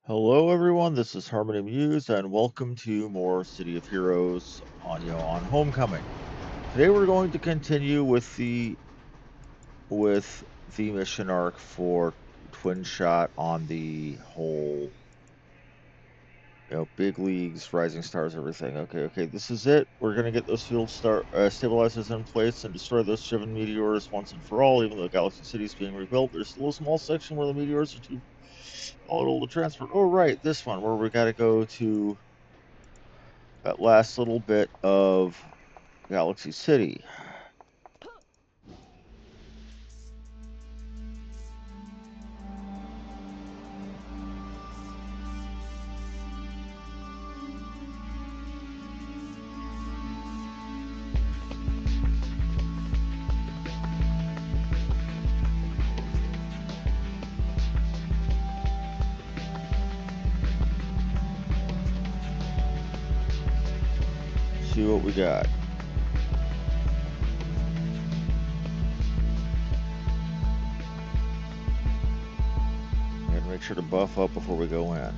Hello, everyone. This is Harmony Muse, and welcome to more City of Heroes on Homecoming. Today, we're going to continue with the mission arc for Twin Shot on the whole, big leagues, rising stars, everything. Okay. This is it. We're gonna get those field stabilizers in place and destroy those driven meteors once and for all. Even though Galaxy City is being rebuilt, there's still a small section where the meteors are too volatile to transport. Oh, right, this one where we got to go to that last little bit of Galaxy City. See what we got. And make sure to buff up before we go in.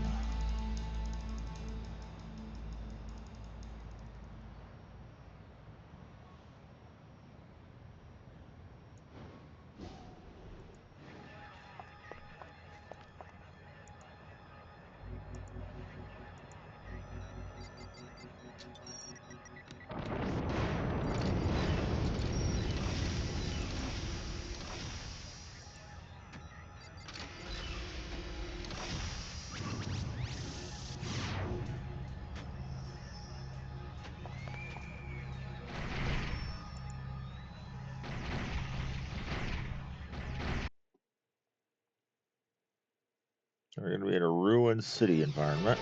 We're going to be in a ruined city environment.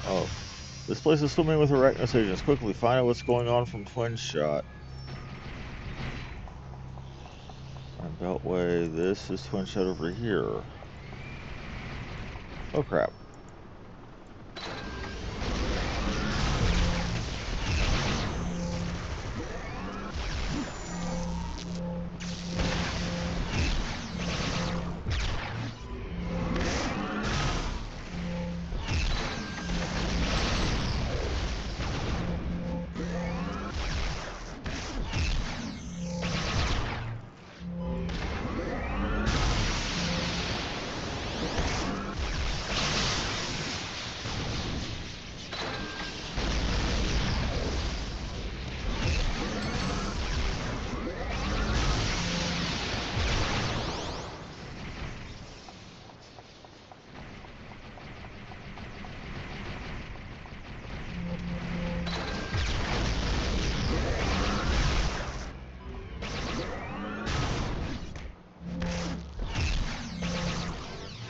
Oh, this place is swimming with Arachnos agents. Quickly find out what's going on from Twin Shot. And Beltway, this is Twin Shot over here. Oh crap.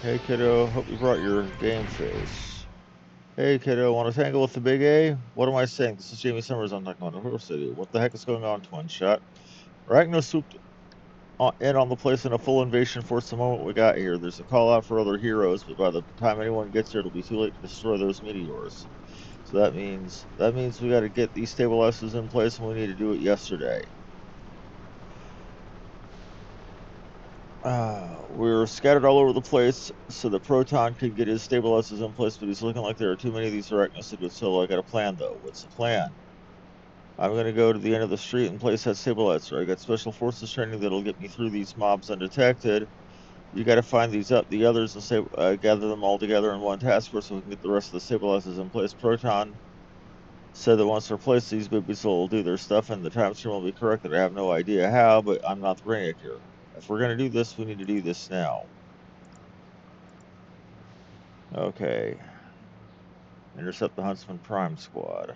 Hey kiddo, hope you brought your game face. Hey kiddo, want to tangle with the big A? What am I saying? This is Jamie Summers, I'm talking about Horse City. What the heck is going on, Twin Shot? Arachnos swooped in on the place in a full invasion force the moment we got here. There's a call out for other heroes, but by the time anyone gets here, it'll be too late to destroy those meteors. So that means we got to get these stabilizers in place, and we need to do it yesterday. We're scattered all over the place, so that Proton could get his stabilizers in place, but he's looking like there are too many of these Arachnos to do it solo. I got a plan, though. What's the plan? I'm going to go to the end of the street and place that stabilizer. I got special forces training that'll get me through these mobs undetected. You got to find the others, and gather them all together in one task force so we can get the rest of the stabilizers in place. Proton said that once they're placed, these babies will do their stuff, and the time stream will be corrected. I have no idea how, but I'm not the brainiac here. If we're going to do this, we need to do this now. Okay. Intercept the Huntsman Prime Squad.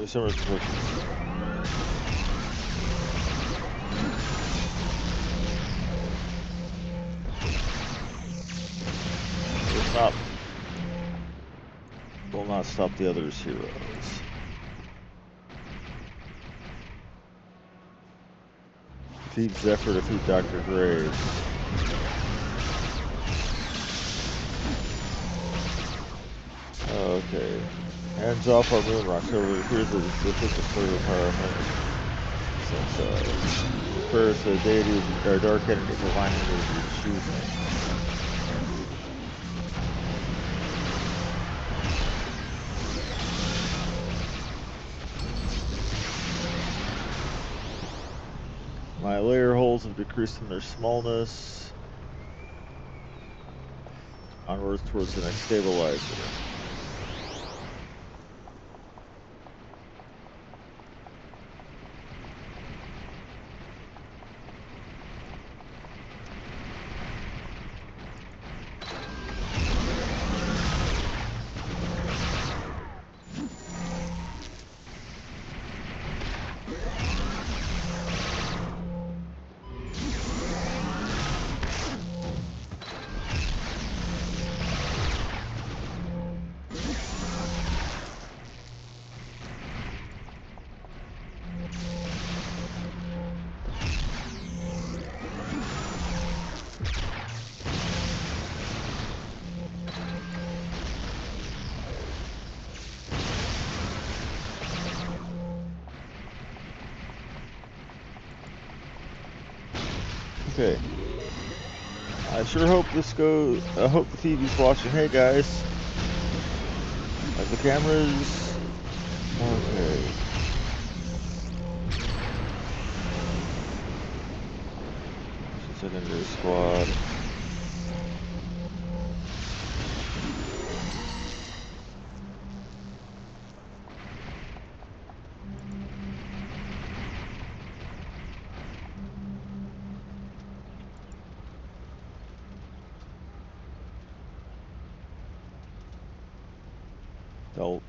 Jimmy Summers approaches. Will not stop the others' heroes. Defeat Zephyr, defeat Dr. Graves. Okay. Hands off our moon rocks. However, it appears that the thickest further power since prefers the deity of our dark enemy for finding his choosing. My layer holes have decreased in their smallness. Onwards towards the next stabilizer. Okay. I sure hope this goes. I hope the TV's watching. Hey guys. Like the cameras. Okay. Secondary squad. Don't.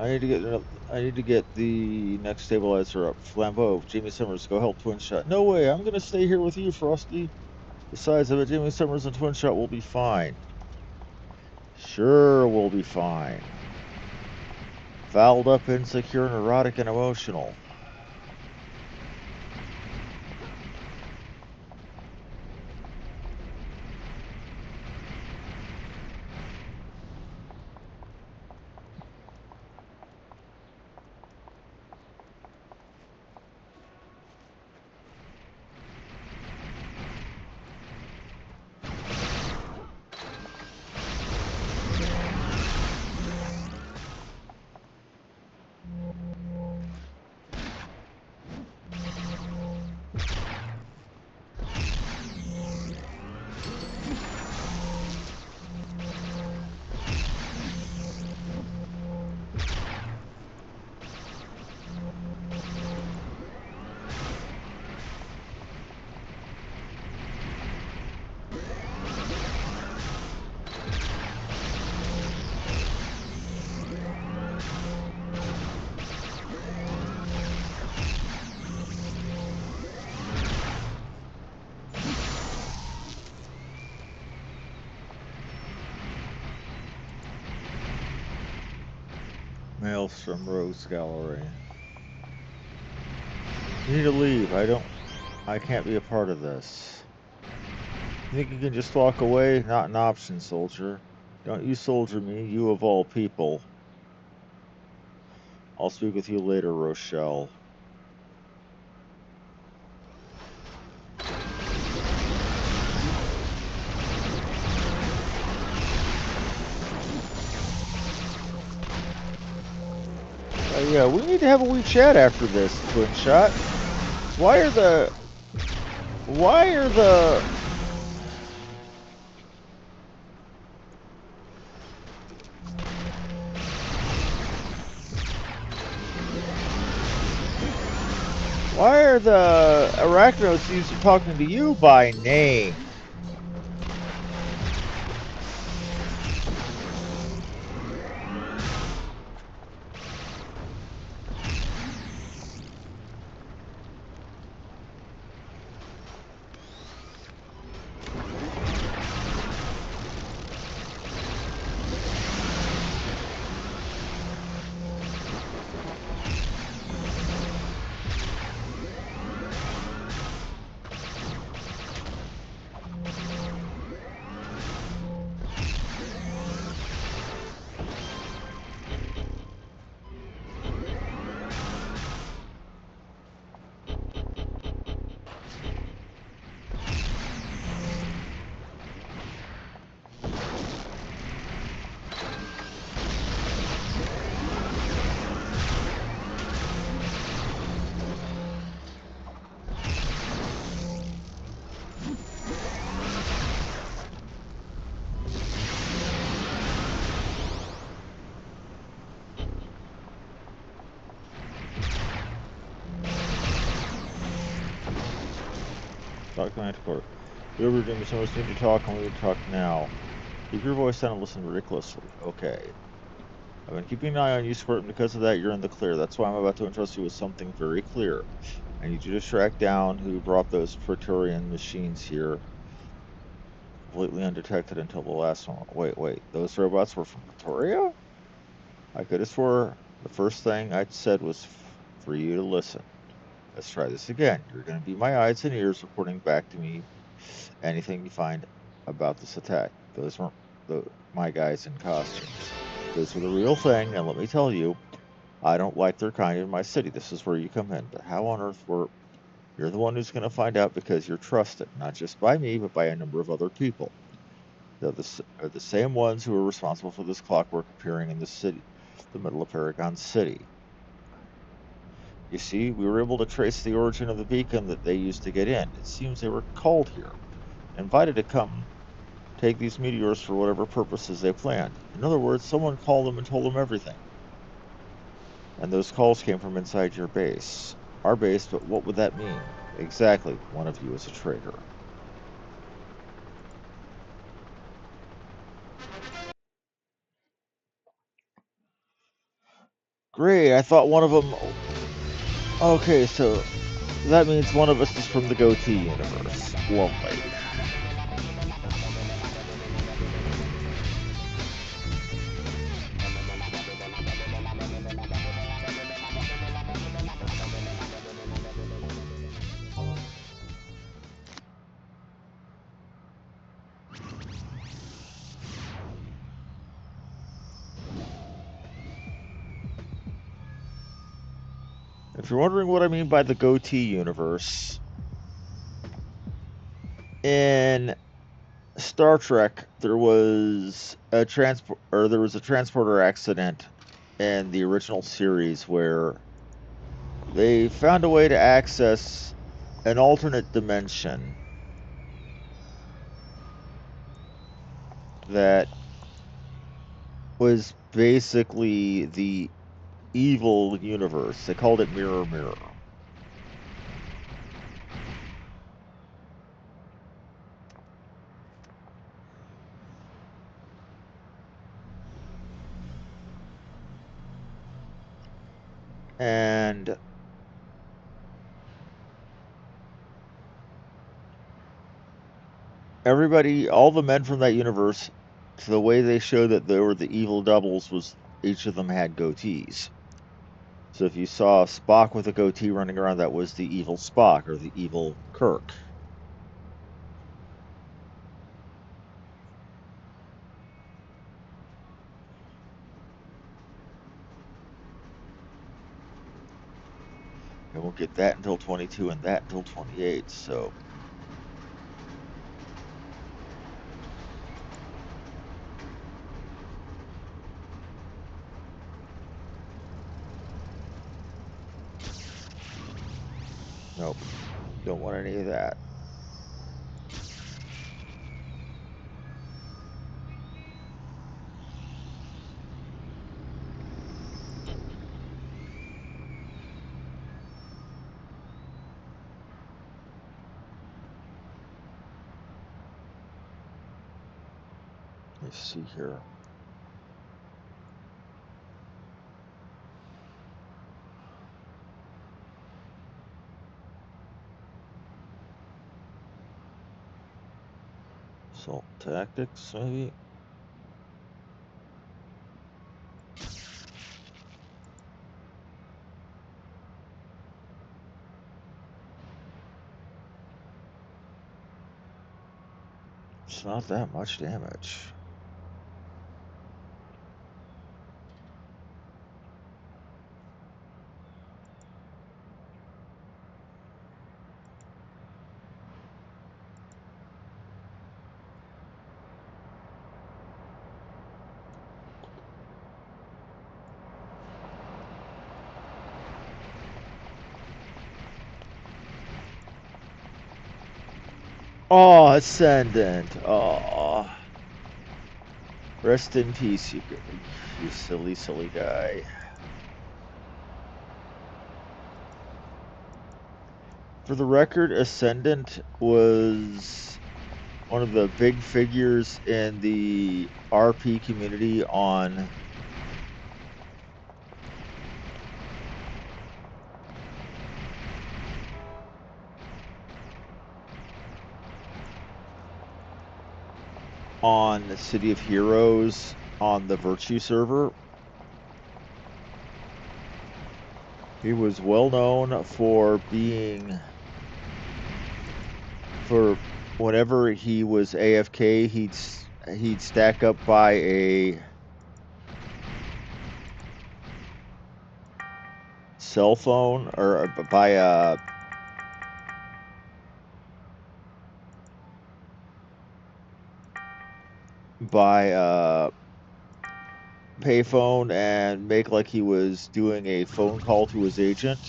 I need to get the next stabilizer up. Flambeau, Jamie Summers, go help Twin Shot. No way, I'm gonna stay here with you, Frosty. Besides, I bet Jamie Summers and Twin Shot will be fine. Sure, we'll be fine. Fouled up, insecure, neurotic, and emotional. Maelstrom Rose Gallery. You need to leave. I don't I can't be a part of this. You think you can just walk away? Not an option, soldier. Don't you soldier me, you of all people. I'll speak with you later, Rochelle. Yeah, we need to have a wee chat after this, Twin Shot. Why are the... Why are the... Why are the Arachnos used to talking to you by name? Talk to Manticore. Whoever doing so much need to talk, and we need to talk now. Keep your voice down and listen very closely. Okay. I've been keeping an eye on you, Squirt, and because of that, you're in the clear. That's why I'm about to entrust you with something very clear. I need you to track down who brought those Praetorian machines here. Completely undetected until the last one. Wait. Those robots were from Pretoria? I could have swore the first thing I said was for you to listen. Let's try this again. You're going to be my eyes and ears reporting back to me anything you find about this attack. Those weren't my guys in costumes. Those were the real thing, and let me tell you, I don't like their kind in my city. This is where you come in. But how on earth were... You're the one who's going to find out because you're trusted, not just by me, but by a number of other people. They're the same ones who are responsible for this clockwork appearing in the city, the middle of Paragon City. You see, we were able to trace the origin of the beacon that they used to get in. It seems they were called here, invited to come take these meteors for whatever purposes they planned. In other words, someone called them and told them everything. And those calls came from inside your base. Our base, but what would that mean? Exactly, one of you is a traitor. Great, I thought one of them... Okay, so that means one of us is from the Goatee Universe. Lovely. If you're wondering what I mean by the Goatee Universe, in Star Trek, there was a transporter accident in the original series where they found a way to access an alternate dimension that was basically the evil universe. They called it Mirror Mirror. And everybody, all the men from that universe, the way they showed that they were the evil doubles was each of them had goatees. So if you saw Spock with a goatee running around, that was the evil Spock or the evil Kirk. And we'll get that until 22 and that until 28, so... Nope, don't want any of that. Let's see here. Assault tactics, maybe? It's not that much damage. Oh, Ascendant. Oh. Rest in peace, you silly, silly guy. For the record, Ascendant was one of the big figures in the RP community on the City of Heroes on the Virtue server. He was well known for being, for whenever he was AFK, he'd stack up by a cell phone or by a payphone and make like he was doing a phone call to his agent.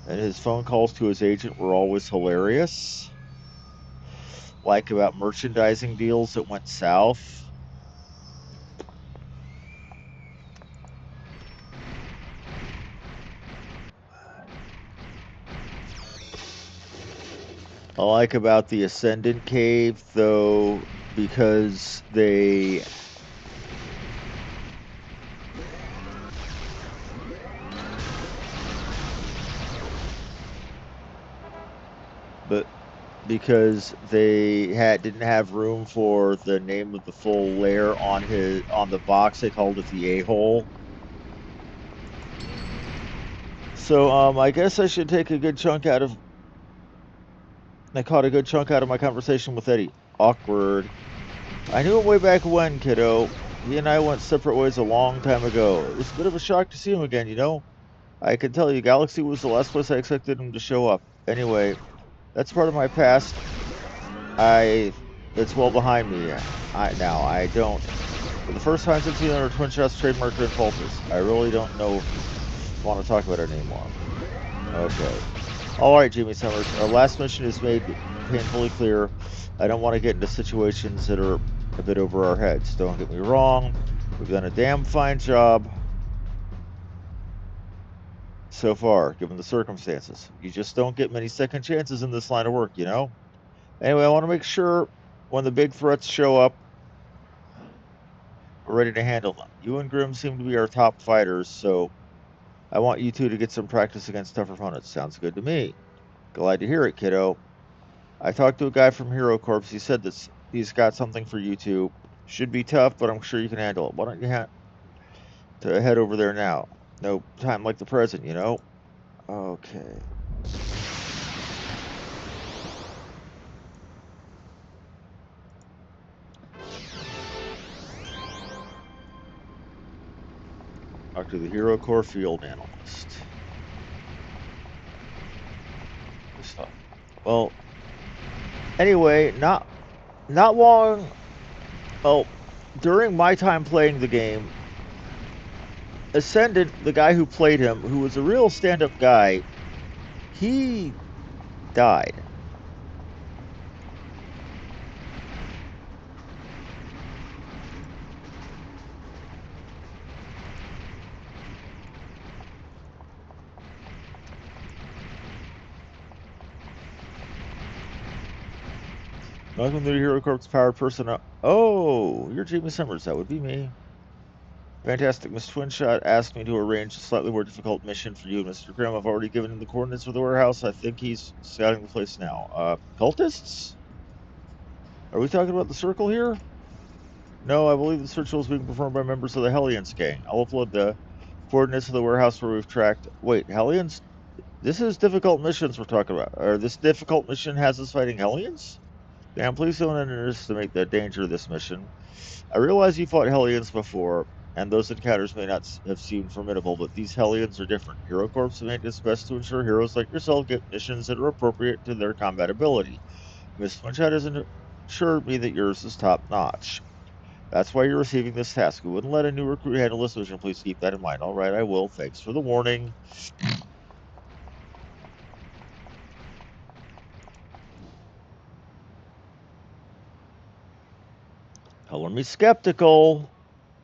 And his phone calls to his agent were always hilarious. Like about merchandising deals that went south. I like about the Ascendant Cave, though, because they didn't have room for the name of the full lair on the box. They called it the A-hole. So I guess I should take a good chunk out of. I caught a good chunk out of my conversation with Eddie. Awkward. I knew him way back when, kiddo. He and I went separate ways a long time ago. It was a bit of a shock to see him again, you know? I can tell you, Galaxy was the last place I expected him to show up. Anyway, that's part of my past. It's well behind me. I don't. For the first time since you entered Twin Shots trademark and Pulses, I really don't want to talk about it anymore. Okay. Alright, Jimmy Summers. Our last mission is made painfully clear. I don't want to get into situations that are a bit over our heads. Don't get me wrong. We've done a damn fine job so far, given the circumstances. You just don't get many second chances in this line of work, you know? Anyway, I want to make sure when the big threats show up, we're ready to handle them. You and Grim seem to be our top fighters, so I want you two to get some practice against tougher opponents. Sounds good to me. Glad to hear it, kiddo. I talked to a guy from Hero Corps. He said that he's got something for you two. Should be tough, but I'm sure you can handle it. Why don't you head over there now? No time like the present, you know? Okay. Talk to the Hero Corps field analyst. Well, anyway, not long. Well, during my time playing the game, Ascendant, the guy who played him, who was a real stand-up guy, he died. Welcome to the Hero Corps powered person. Oh, you're Jamie Summers. That would be me. Fantastic. Miss Twinshot asked me to arrange a slightly more difficult mission for you, Mr. Grimm. I've already given him the coordinates for the warehouse. I think he's scouting the place now. Cultists? Are we talking about the circle here? No, I believe the search is being performed by members of the Hellions gang. I'll upload the coordinates of the warehouse where we've tracked. Wait, Hellions? This is difficult missions we're talking about. Or this difficult mission has us fighting Hellions? Damn, please don't underestimate the danger of this mission. I realize you fought Hellions before, and those encounters may not have seemed formidable, but these Hellions are different. Hero Corps have made its best to ensure heroes like yourself get missions that are appropriate to their combat ability. Miss Twinshot has assured me that yours is top notch. That's why you're receiving this task. We wouldn't let a new recruit handle this mission. Please keep that in mind. All right, I will. Thanks for the warning. Color me skeptical,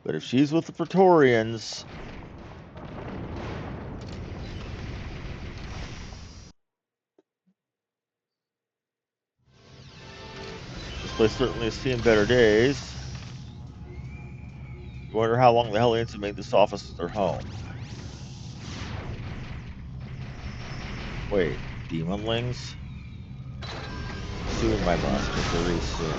but if she's with the Praetorians, this place certainly has seen better days. You wonder how long the Hellions have made this office their home. Wait, demonlings? Soon, my master, very soon.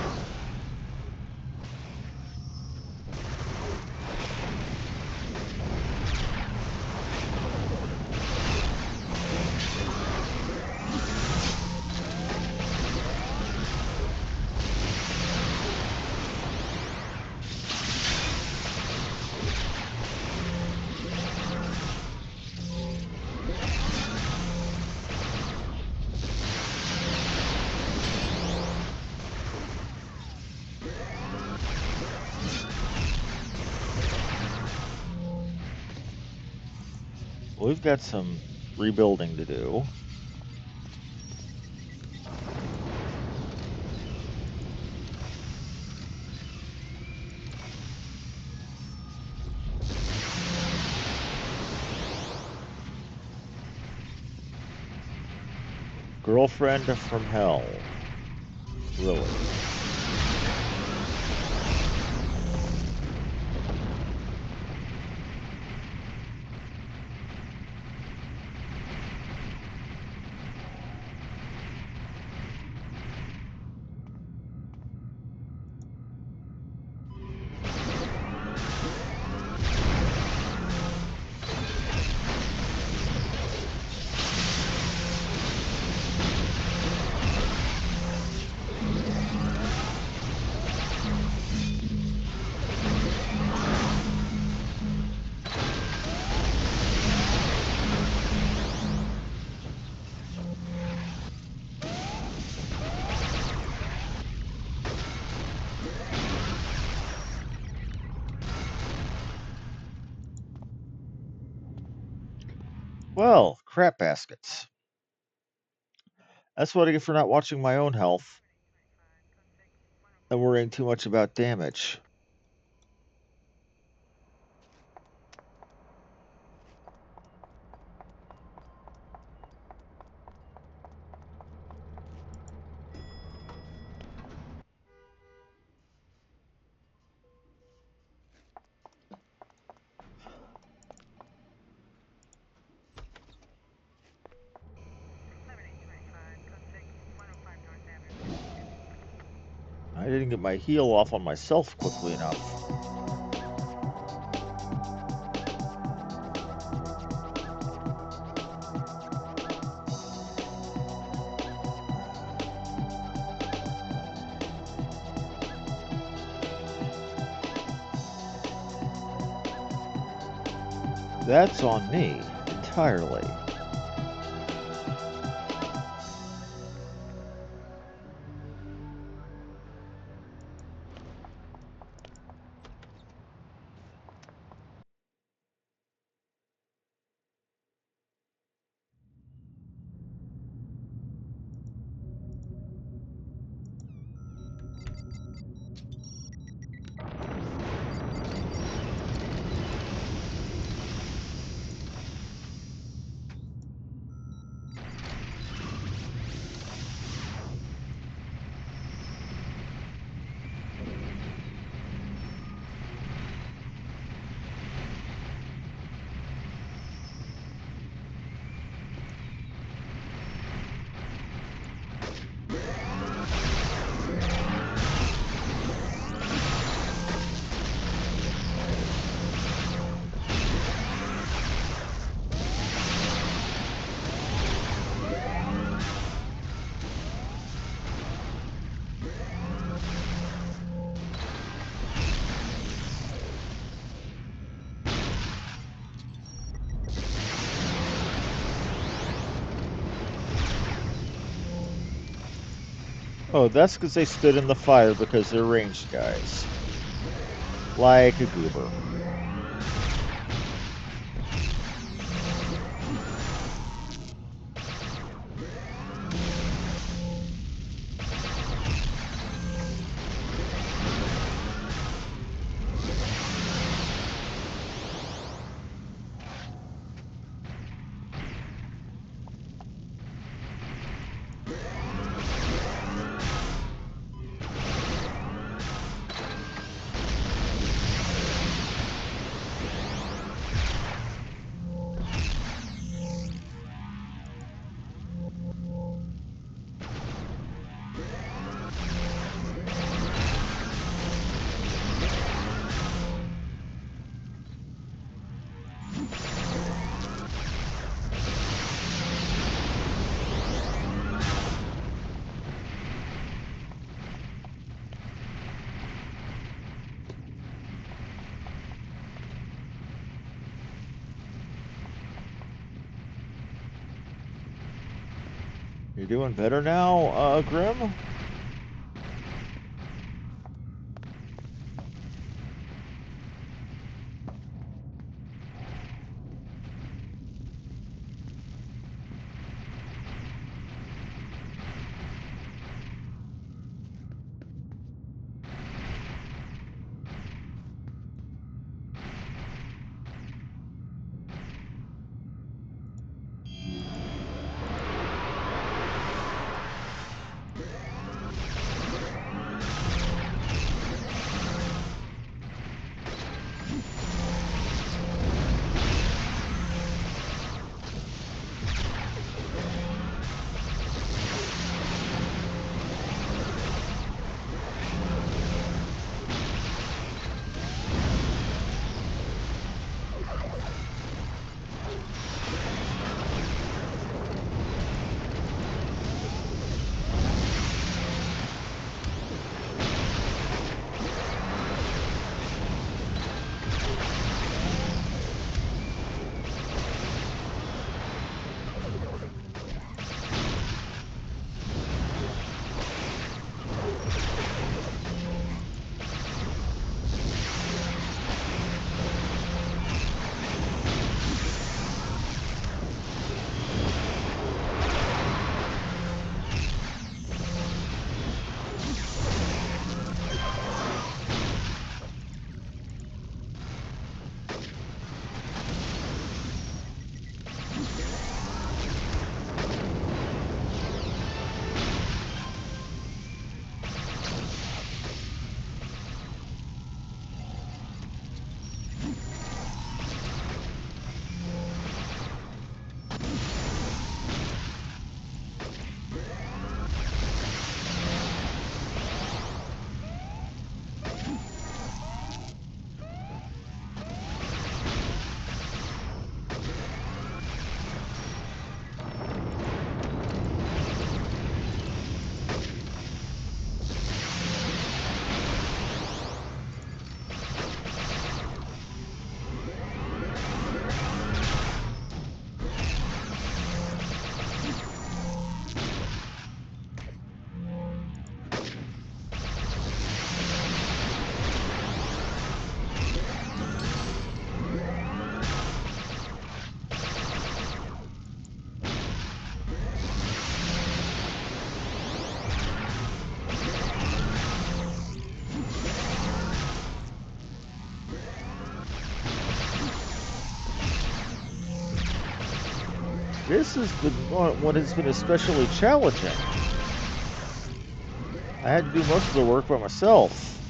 Well, we've got some rebuilding to do. Girlfriend from hell. Really? Well, crap baskets. That's what I get for not watching my own health and worrying too much about damage. I didn't get my heal off on myself quickly enough. That's on me entirely. Oh, that's because they stood in the fire because they're ranged guys. Like a goober. You doing better now, Grim? This is the one has been especially challenging. I had to do most of the work by myself.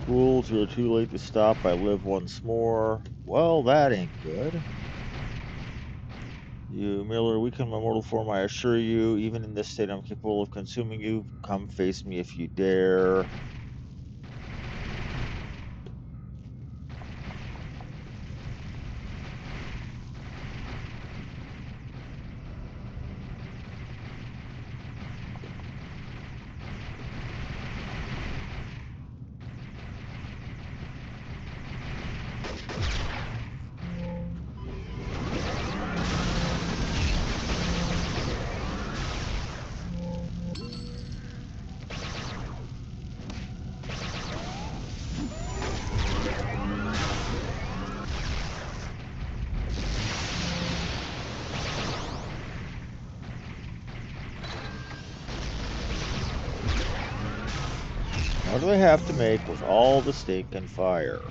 Fools, you're too late to stop. I live once more. Well, that ain't good. You merely weaken my mortal form, I assure you. Even in this state, I'm capable of consuming you. Come face me if you dare. What do I have to make with all the stinking fire?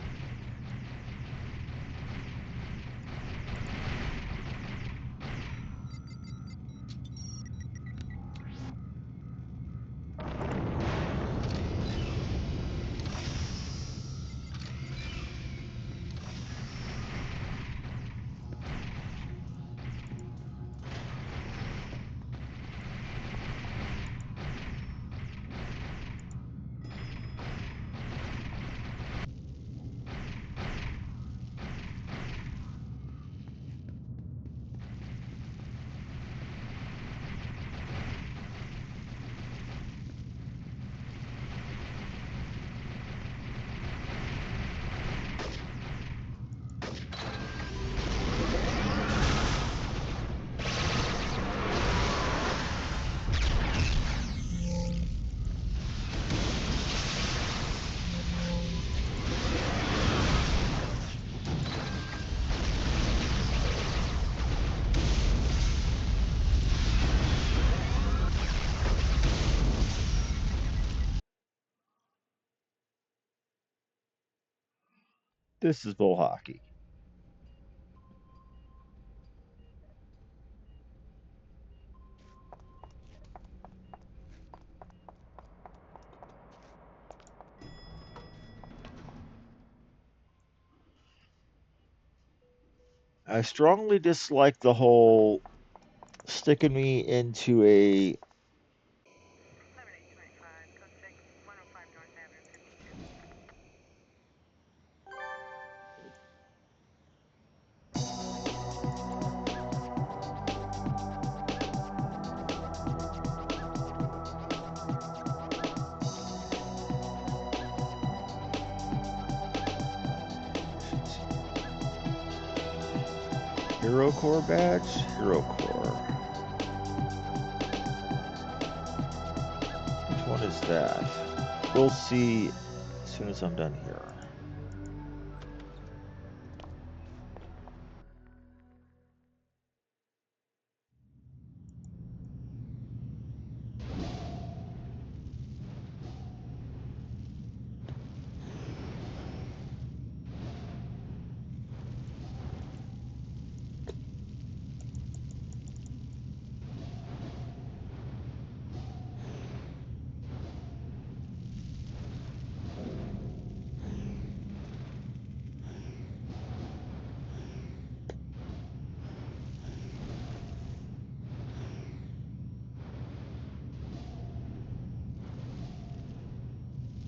This is bull hockey. I strongly dislike the whole sticking me into a Hero Core badge? Hero Core. Which one is that? We'll see as soon as I'm done here.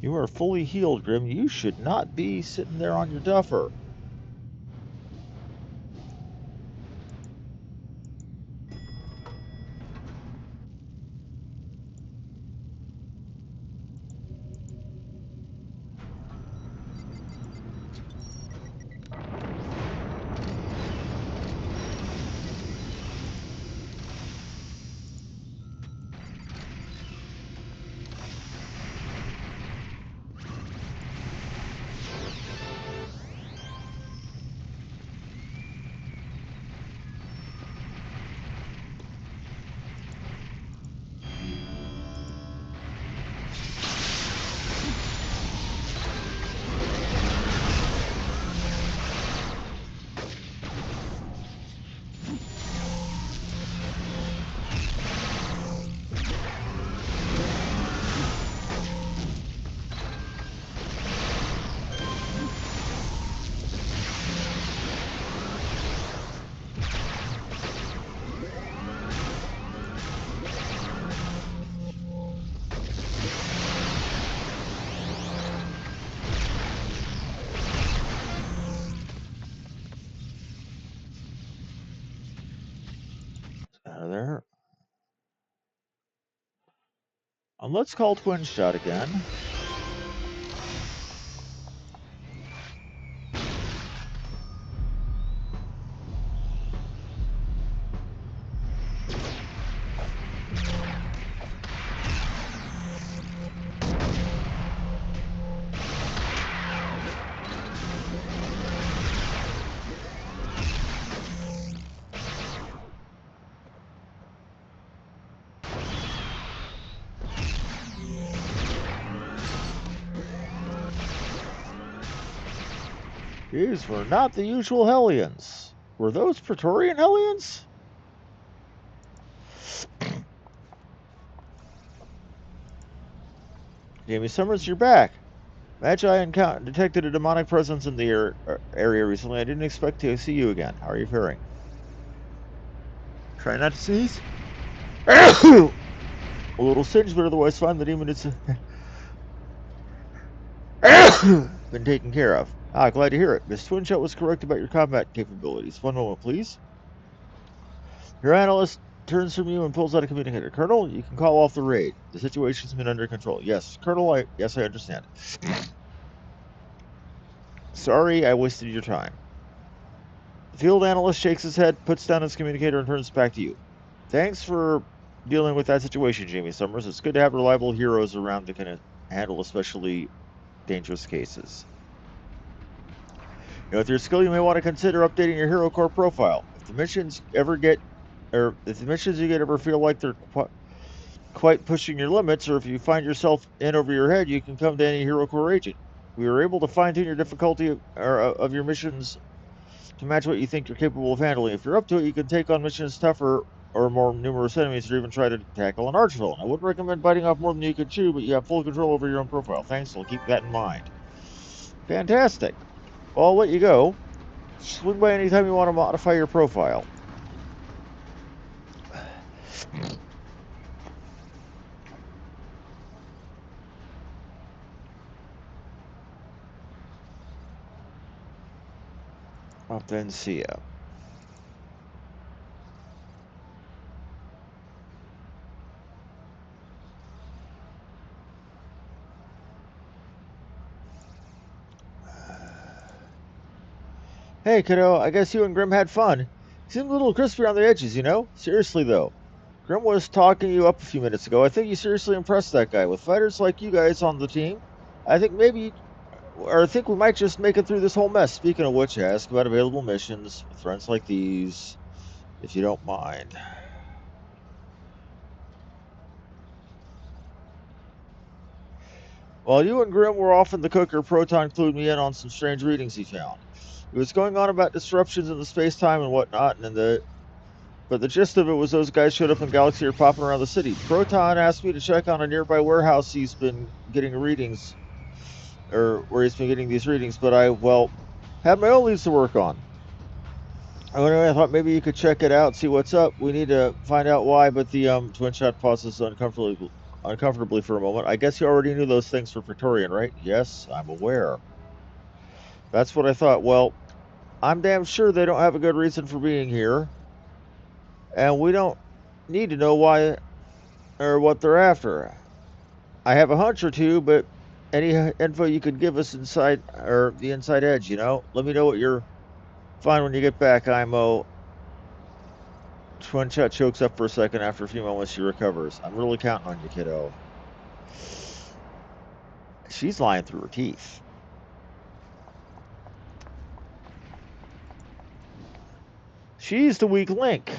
You are fully healed, Grim. You should not be sitting there on your duffer. And let's call Twin Shot again. These were not the usual Hellions. Were those Praetorian Hellions? Jamie Summers, you're back. Magi detected a demonic presence in the area recently. I didn't expect to see you again. How are you faring? Try not to sneeze. A little singed, but otherwise fine. The demon is been taken care of. Ah, glad to hear it. Miss Twinshot was correct about your combat capabilities. One moment, please. Your analyst turns from you and pulls out a communicator. Colonel, you can call off the raid. The situation's been under control. Yes, Colonel, yes, I understand. Sorry, I wasted your time. The field analyst shakes his head, puts down his communicator, and turns back to you. Thanks for dealing with that situation, Jamie Summers. It's good to have reliable heroes around that can handle especially dangerous cases. With your skill, you may want to consider updating your Hero Core profile. If the missions you get ever feel like they're quite pushing your limits, or if you find yourself in over your head, you can come to any Hero Core agent. We are able to fine-tune your difficulty of your missions to match what you think you're capable of handling. If you're up to it, you can take on missions tougher or more numerous enemies, or even try to tackle an archvillain. I wouldn't recommend biting off more than you can chew, but you have full control over your own profile. Thanks, I'll keep that in mind. Fantastic. Well, I'll let you go. Swing by anytime you want to modify your profile. I'll then see ya. Hey, kiddo, I guess you and Grim had fun. You seemed a little crispy on the edges, you know? Seriously, though. Grim was talking you up a few minutes ago. I think you seriously impressed that guy. With fighters like you guys on the team, I think we might just make it through this whole mess. Speaking of which, ask about available missions with friends like these, if you don't mind. While you and Grim were off in the cooker, Proton clued me in on some strange readings he found. He was going on about disruptions in the space-time and whatnot, but the gist of it was those guys showed up in Galaxy are popping around the city. Proton asked me to check on a nearby warehouse he's been getting readings, or where he's been getting these readings, but I had my own leads to work on. Anyway, I thought maybe you could check it out, see what's up. We need to find out why, but the Twin Shot pauses uncomfortably for a moment. I guess you already knew those things for Praetorian, right? Yes, I'm aware. That's what I thought. Well, I'm damn sure they don't have a good reason for being here. And we don't need to know why or what they're after. I have a hunch or two, but any info you could give us inside, or the inside edge, you know? Let me know what you're find when you get back, IMO. Twin Shot chokes up for a second. After a few moments, she recovers. I'm really counting on you, kiddo. She's lying through her teeth. She's the weak link.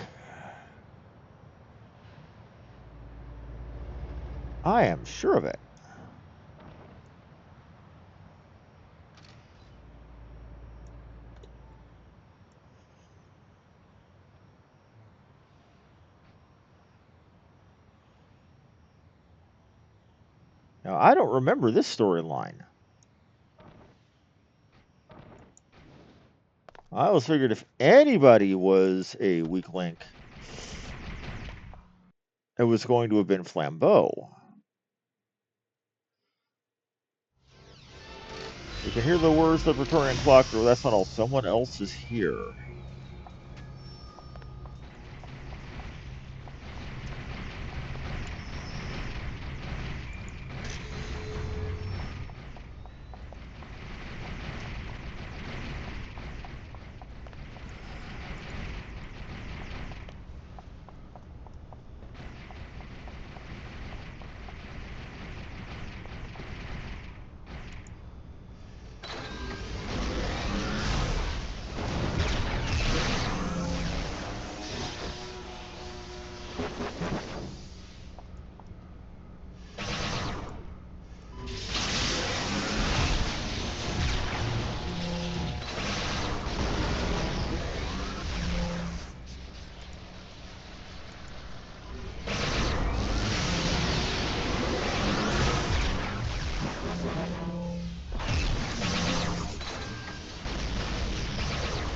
I am sure of it. Now, I don't remember this storyline. I always figured if anybody was a weak link, it was going to have been Flambeau. You can hear the words of the Praetorian clock, or that's not all. Someone else is here.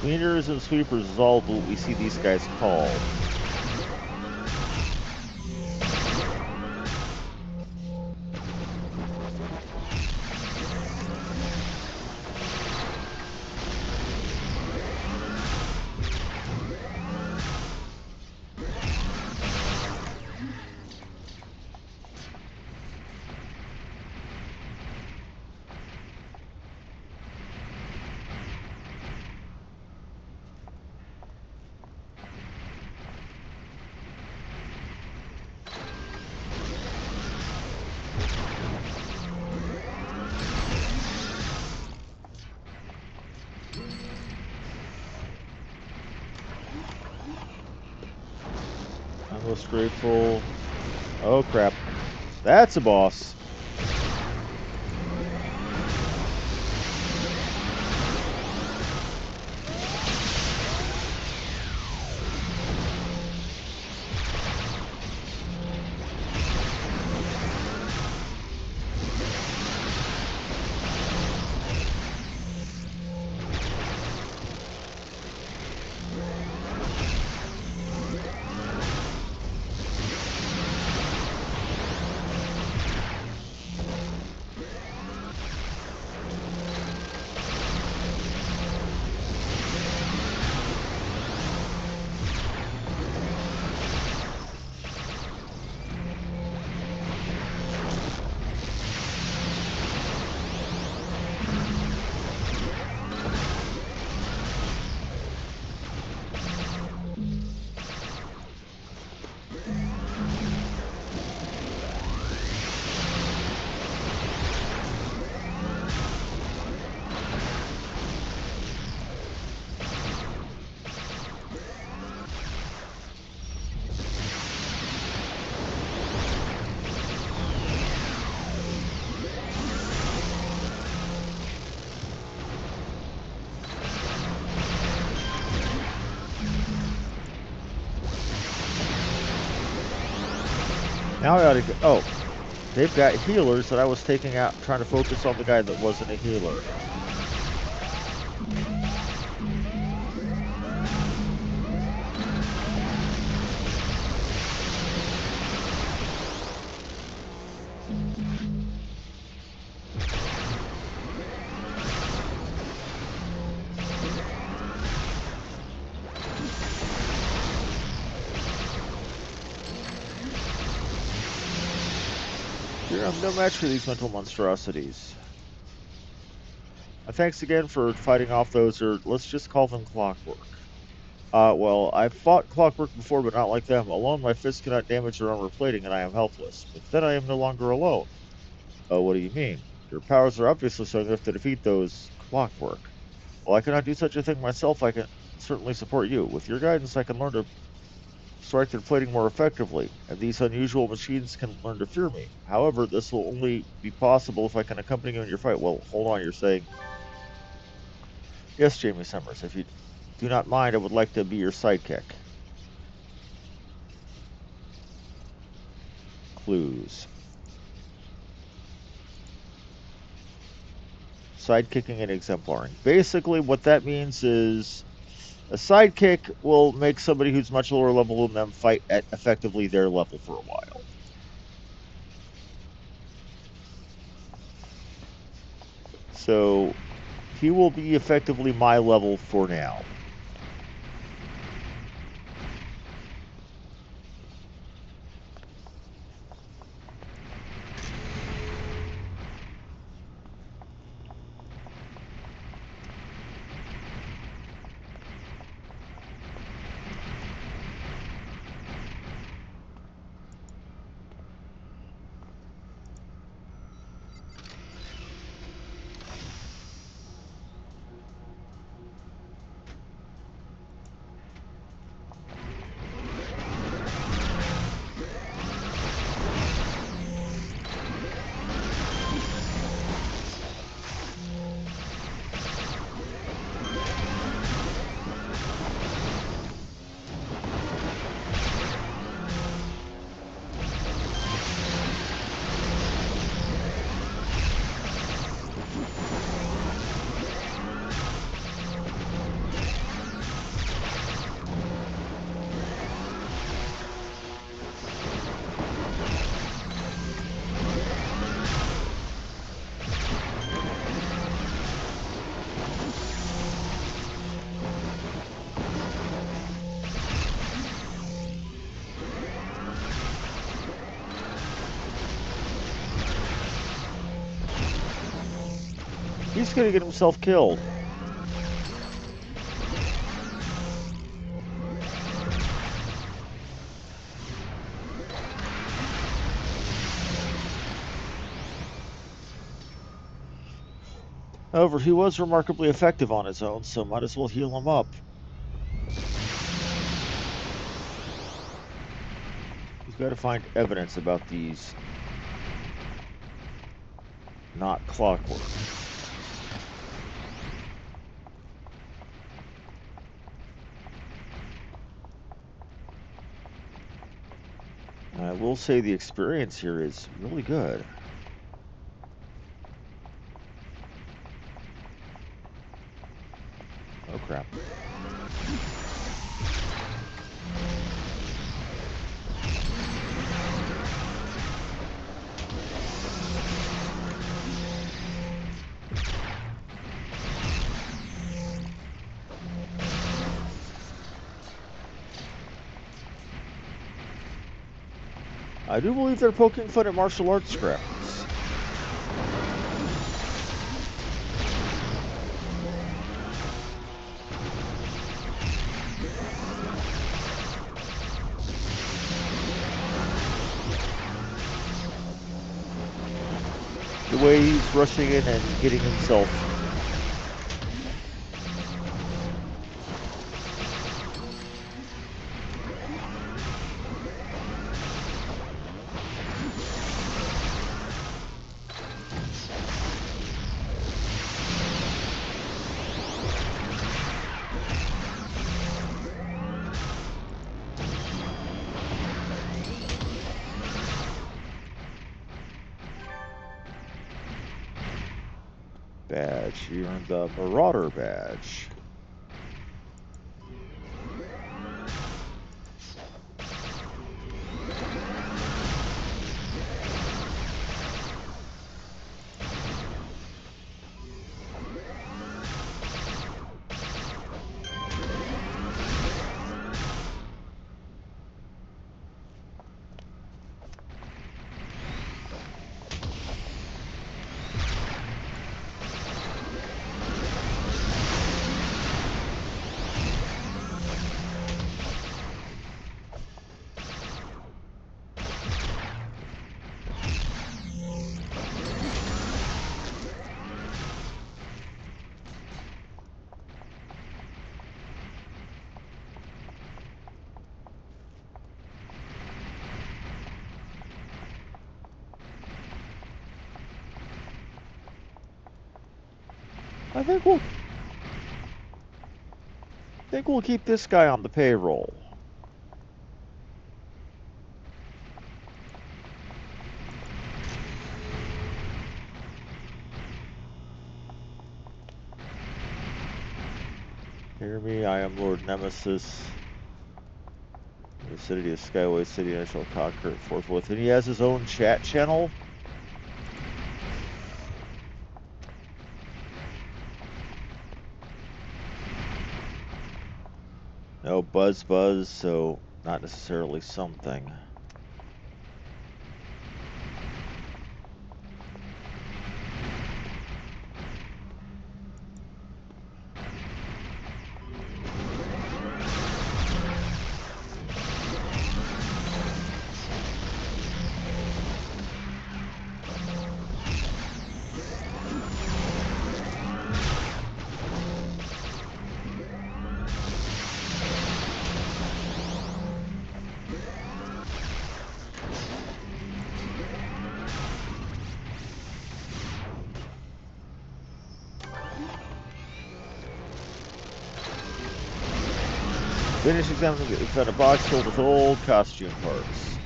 Cleaners and sweepers is all what we see these guys called. I'm most grateful. Oh crap. That's a boss. Now I ought to get... Oh, they've got healers that I was taking out, trying to focus on the guy that wasn't a healer. I'm no match for these mental monstrosities. Thanks again for fighting off those, or let's just call them clockwork. Well, I've fought clockwork before, but not like them. Alone, my fists cannot damage their armor plating, and I am helpless. But then I am no longer alone. What do you mean? Your powers are obviously strong enough to defeat those clockwork. Well, I cannot do such a thing myself. I can certainly support you. With your guidance, I can learn to strike their plating more effectively, and these unusual machines can learn to fear me. However, this will only be possible if I can accompany you in your fight. Well, hold on, you're saying... Yes, Jamie Summers, if you do not mind, I would like to be your sidekick. Clues. Sidekicking and exemplaring. Basically, what that means is a sidekick will make somebody who's much lower level than them fight at effectively their level for a while. So he will be effectively my level for now. he's gonna get himself killed. However, he was remarkably effective on his own, so might as well heal him up. He's got to find evidence about these not clockwork. I will say the experience here is really good. Oh crap. I do believe they're poking fun at martial arts scripts. The way he's rushing in and getting himself. Badge. You earned the Marauder badge. I think we'll keep this guy on the payroll. Hear me, I am Lord Nemesis. The city of Skyway City, and I shall conquer it forthwith. And he has his own chat channel. No buzz, so not necessarily something. Finish examining it. Found a box filled with old costume parts.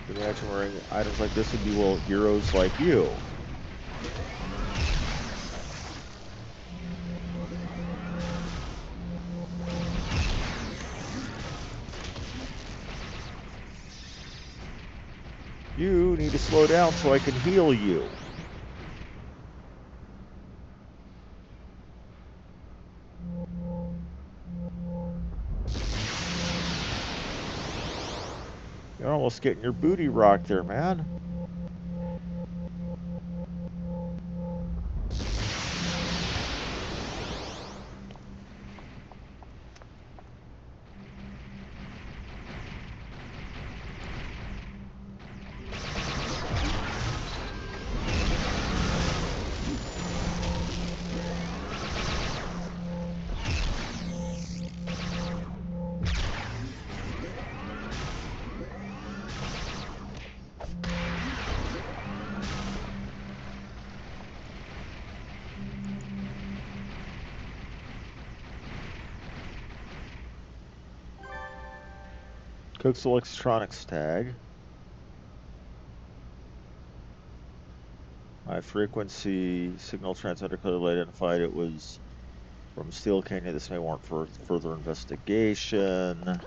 Can you imagine wearing items like this would be, well, heroes like you. You need to slow down so I can heal you. You're almost getting your booty rocked there, man. Cook's electronics tag. High frequency signal transmitter clearly identified it was from Steel Canyon. This may warrant for further investigation.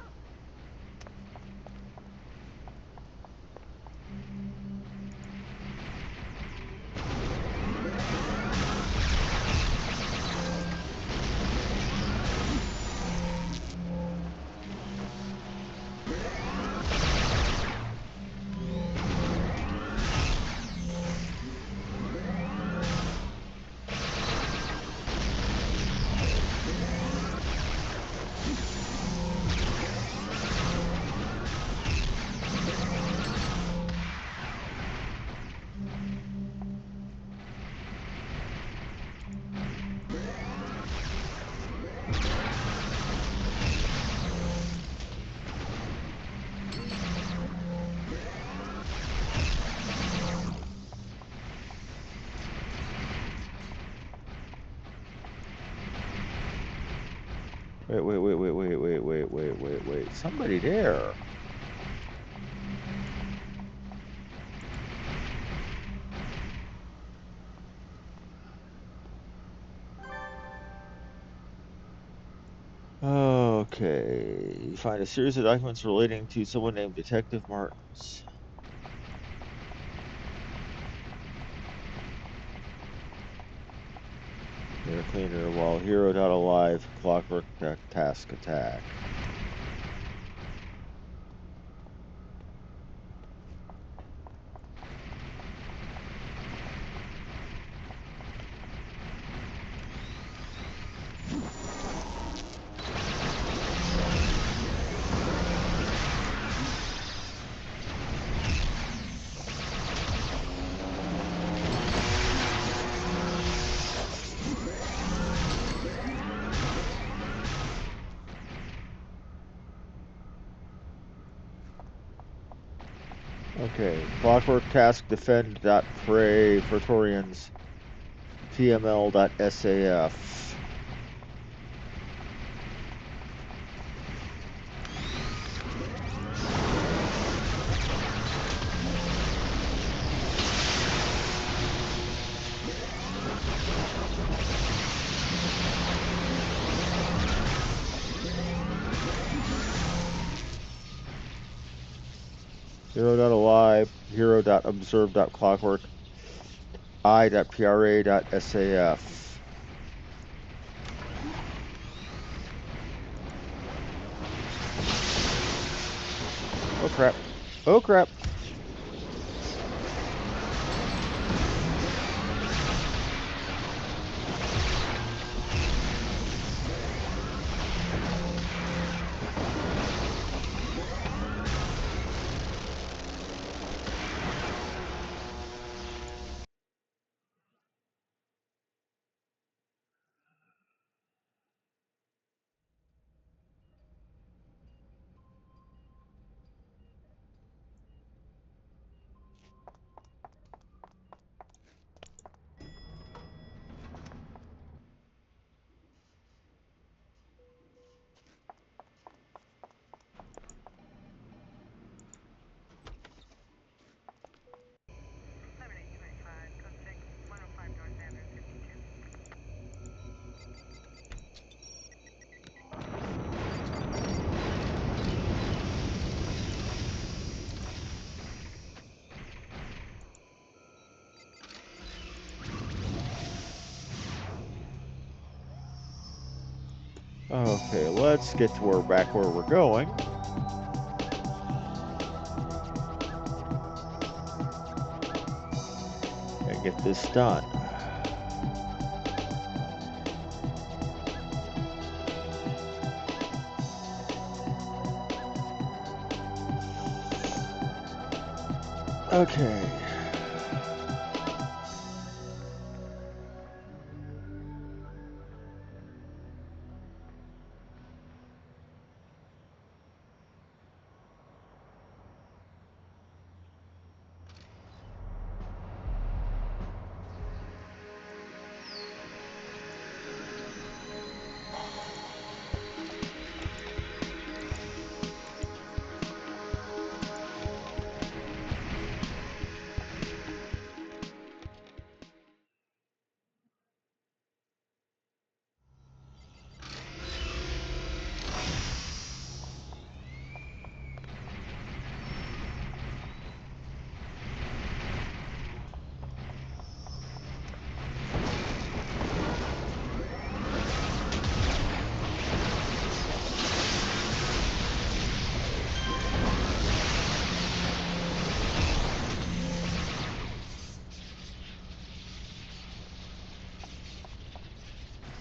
Wait. Somebody there. Okay. You find a series of documents relating to someone named Detective Martins. Air cleaner while hero.alive clockwork task attack. Okay, clockwork task Praetorians PML.SAF. Hero.alive, hero.observe.clockwork, I.pra.saf. Oh crap. Oh crap. Okay, let's get to back where we're going. get this done. Okay.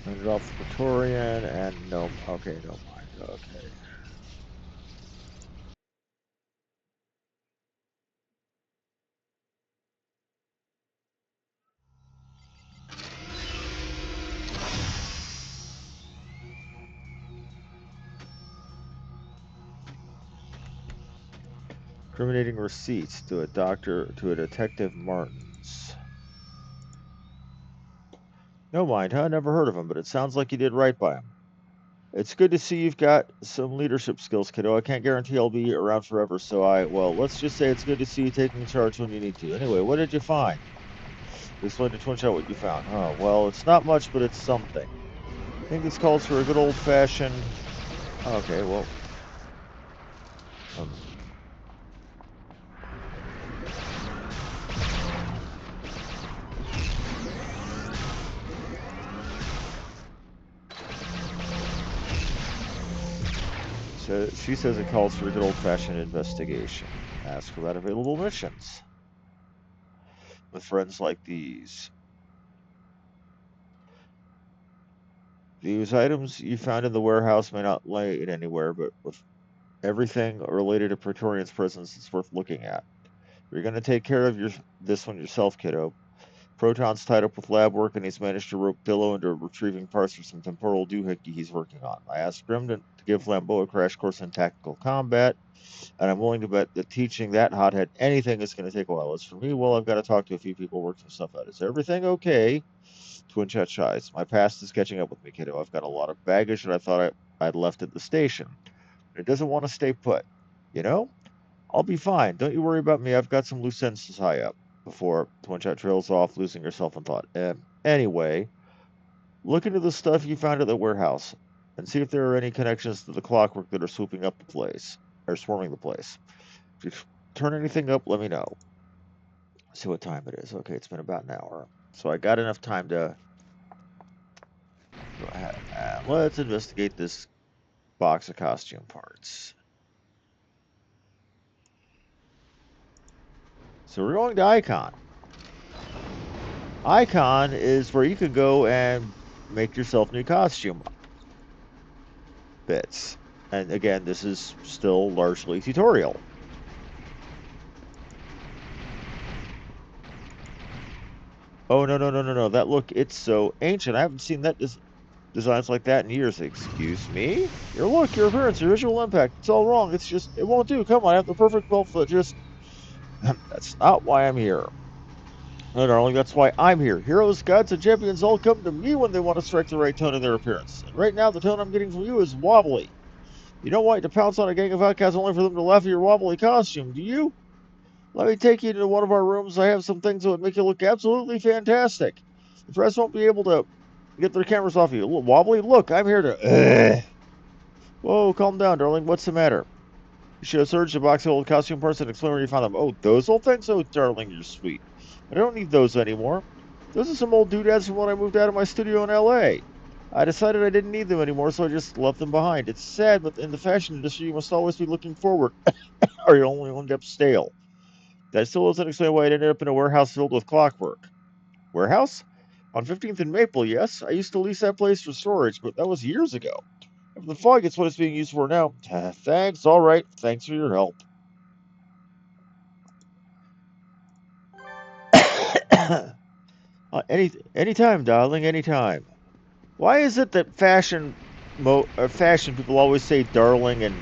Ended off the Praetorian and no. Okay, no mind. Okay. Incriminating receipts to a Detective Martins. No mind, huh? Never heard of him, but it sounds like you did right by him. It's good to see you've got some leadership skills, kiddo. I can't guarantee I'll be around forever, well, let's just say it's good to see you taking charge when you need to. Anyway, what did you find? Explain to Twin Shot what you found. Huh, well, it's not much, but it's something. I think this calls for a good old-fashioned... Okay, well... So she says it calls for a good old-fashioned investigation. Ask about available missions. With friends like these. These items you found in the warehouse may not lay it anywhere, but with everything related to Praetorian's presence, it's worth looking at. You're going to take care of this one yourself, kiddo. Proton's tied up with lab work, and he's managed to rope Dillo into retrieving parts for some temporal doohickey he's working on. I asked Grim to give Lambeau a crash course in tactical combat, and I'm willing to bet that teaching that hothead anything is going to take a while. As for me, well, I've got to talk to a few people, work some stuff out. Is everything okay? Twin Chat shies. My past is catching up with me, kiddo. I've got a lot of baggage that I thought I'd left at the station. It doesn't want to stay put. You know? I'll be fine. Don't you worry about me. I've got some loose ends to tie up. Before Twin Chat trails off, losing herself in thought. Anyway, look into the stuff you found at the warehouse and see if there are any connections to the clockwork that are swooping up the place, or swarming the place. If you turn anything up, let me know. See what time it is. Okay, it's been about an hour. So I got enough time to go ahead and let's investigate this box of costume parts. So we're going to Icon. Icon is where you can go and make yourself new costume bits. And again, this is still largely tutorial. Oh, no. That look, it's so ancient. I haven't seen that designs like that in years. Excuse me? Your look, your appearance, your visual impact. It's all wrong. It's just, it won't do. Come on, I have the perfect belt foot. Just, that's not why I'm here. No, darling, that's why I'm here. Heroes, gods, and champions all come to me when they want to strike the right tone in their appearance. And right now, the tone I'm getting from you is wobbly. You don't want to pounce on a gang of outcasts only for them to laugh at your wobbly costume, do you? Let me take you to one of our rooms. I have some things that would make you look absolutely fantastic. The press won't be able to get their cameras off you. Wobbly, look, I'm here to... Whoa, calm down, darling. What's the matter? You should have searched the box of old costume parts and explain where you found them. Oh, those old things? Oh, darling, you're sweet. I don't need those anymore. Those are some old doodads from when I moved out of my studio in L.A. I decided I didn't need them anymore, so I just left them behind. It's sad, but in the fashion industry, you must always be looking forward, or you'll only end up stale. That still doesn't explain why I ended up in a warehouse filled with clockwork. Warehouse? On 15th and Maple, yes. I used to lease that place for storage, but that was years ago. If the fog, it's what it's being used for now. Thanks, all right. Thanks for your help. Anytime, darling, anytime. Why is it that fashion people always say darling and...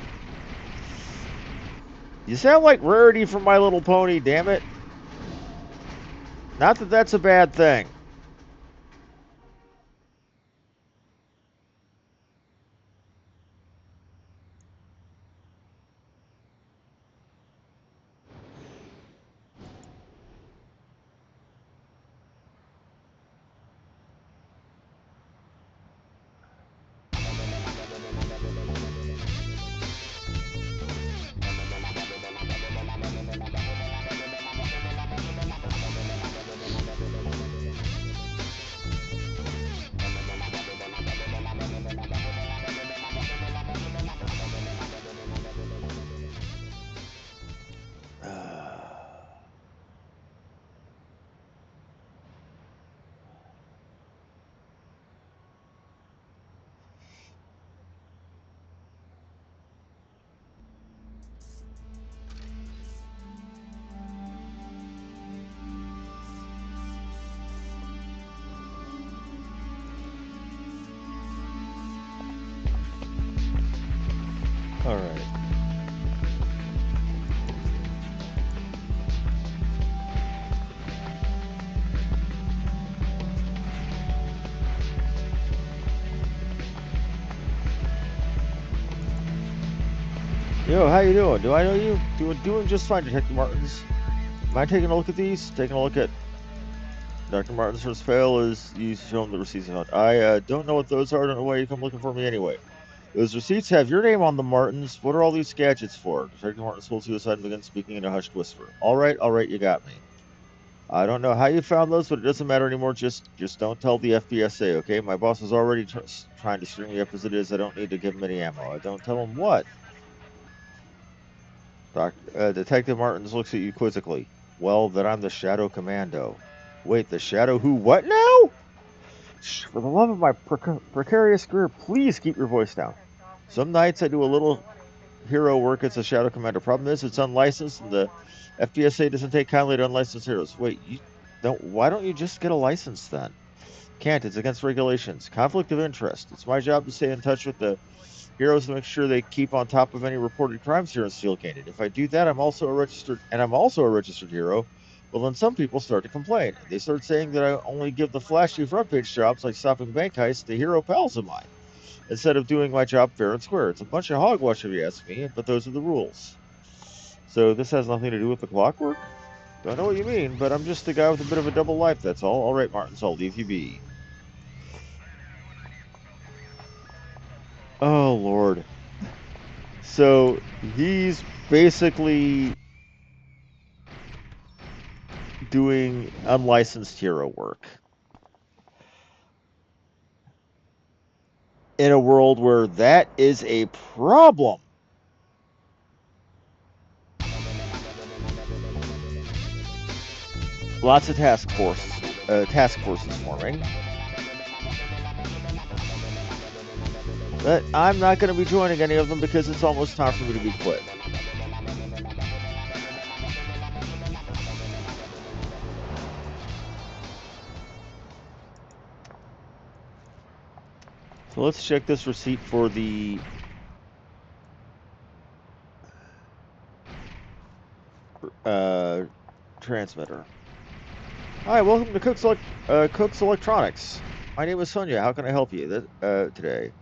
You sound like Rarity from My Little Pony, damn it. Not that that's a bad thing. All right. Yo, how you doing? Do I know you? Doing just fine, Detective Martins. Am I taking a look at these? Taking a look at Dr. Martin's first fail is you show him the receipts. I don't know what those are. I don't know why you come looking for me anyway. Those receipts have your name on them, Martins. What are all these gadgets for? Detective Martins pulls you aside and begins speaking in a hushed whisper. All right, you got me. I don't know how you found those, but it doesn't matter anymore. Just don't tell the FBSA, okay? My boss is already trying to string me up as it is. I don't need to give him any ammo. I don't tell him what. Detective Martins looks at you quizzically. Well, then I'm the Shadow Commando. Wait, the Shadow who? What now? Shh, for the love of my precarious career, please keep your voice down. Some nights I do a little hero work as a Shadow Commander. Problem is, it's unlicensed, and the FBSA doesn't take kindly to unlicensed heroes. Wait, why don't you just get a license then? Can't. It's against regulations. Conflict of interest. It's my job to stay in touch with the heroes to make sure they keep on top of any reported crimes here in Steel Canyon. If I do that, I'm also a registered hero. Well, then some people start to complain. They start saying that I only give the flashy front page jobs like stopping bank heists to hero pals of mine, instead of doing my job fair and square. It's a bunch of hogwash if you ask me, but those are the rules. So this has nothing to do with the clockwork? Don't know what you mean, but I'm just a guy with a bit of a double life, that's all. All right, Martins, I'll leave you be. Oh, Lord. So he's basically doing unlicensed hero work in a world where that is a problem. Lots of task forces forming. But I'm not going to be joining any of them because it's almost time for me to be quit. So let's check this receipt for the transmitter. Hi, welcome to Cook's Electronics. My name is Sonia. How can I help you today?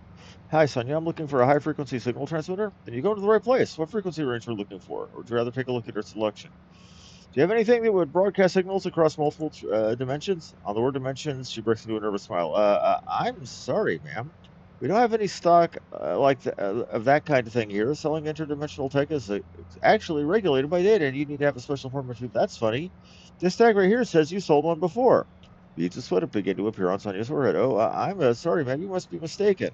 Hi, Sonia. I'm looking for a high-frequency signal transmitter. Then you go to the right place. What frequency range are you looking for? Or would you rather take a look at your selection? Do you have anything that would broadcast signals across multiple dimensions? On the word dimensions, she breaks into a nervous smile. I'm sorry, ma'am. We don't have any stock of that kind of thing here. Selling interdimensional tech is actually regulated by data, and you need to have a special permit. That's funny. This tag right here says you sold one before. Beads of sweat begin to appear on Sonia's forehead. Oh, I'm sorry, ma'am. You must be mistaken.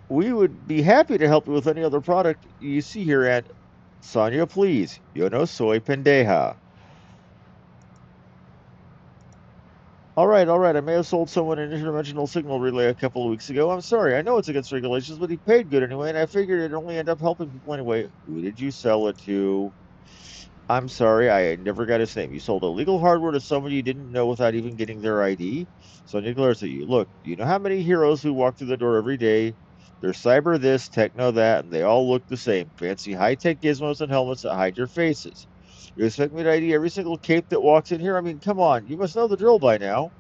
We would be happy to help you with any other product you see here at Sonia, please. Yo no soy pendeja. All right. I may have sold someone an interdimensional signal relay a couple of weeks ago. I'm sorry. I know it's against regulations, but he paid good anyway, and I figured it'd only end up helping people anyway. Who did you sell it to? I'm sorry, I never got his name. You sold illegal hardware to somebody you didn't know without even getting their ID? Sonia glares at you. Look, do you know how many heroes who walk through the door every day? They're cyber this, techno that, and they all look the same. Fancy high-tech gizmos and helmets that hide your faces. You expect me to ID every single cape that walks in here? I mean, come on, you must know the drill by now.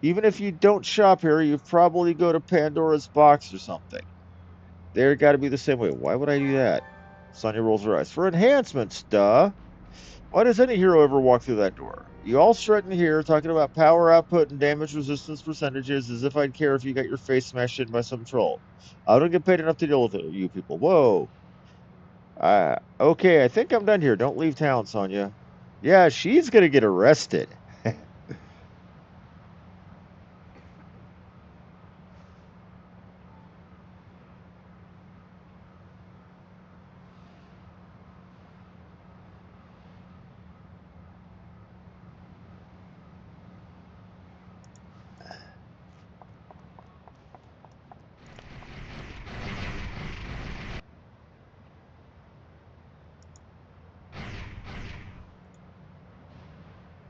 Even if you don't shop here, you probably go to Pandora's box or something. They're got to be the same way. Why would I do that? Sonia rolls her eyes. For enhancements, duh. Why does any hero ever walk through that door? You all strutting here talking about power output and damage resistance percentages as if I'd care if you got your face smashed in by some troll. I don't get paid enough to deal with it, you people. Whoa. Okay, I think I'm done here. Don't leave town, Sonia. Yeah, she's gonna get arrested.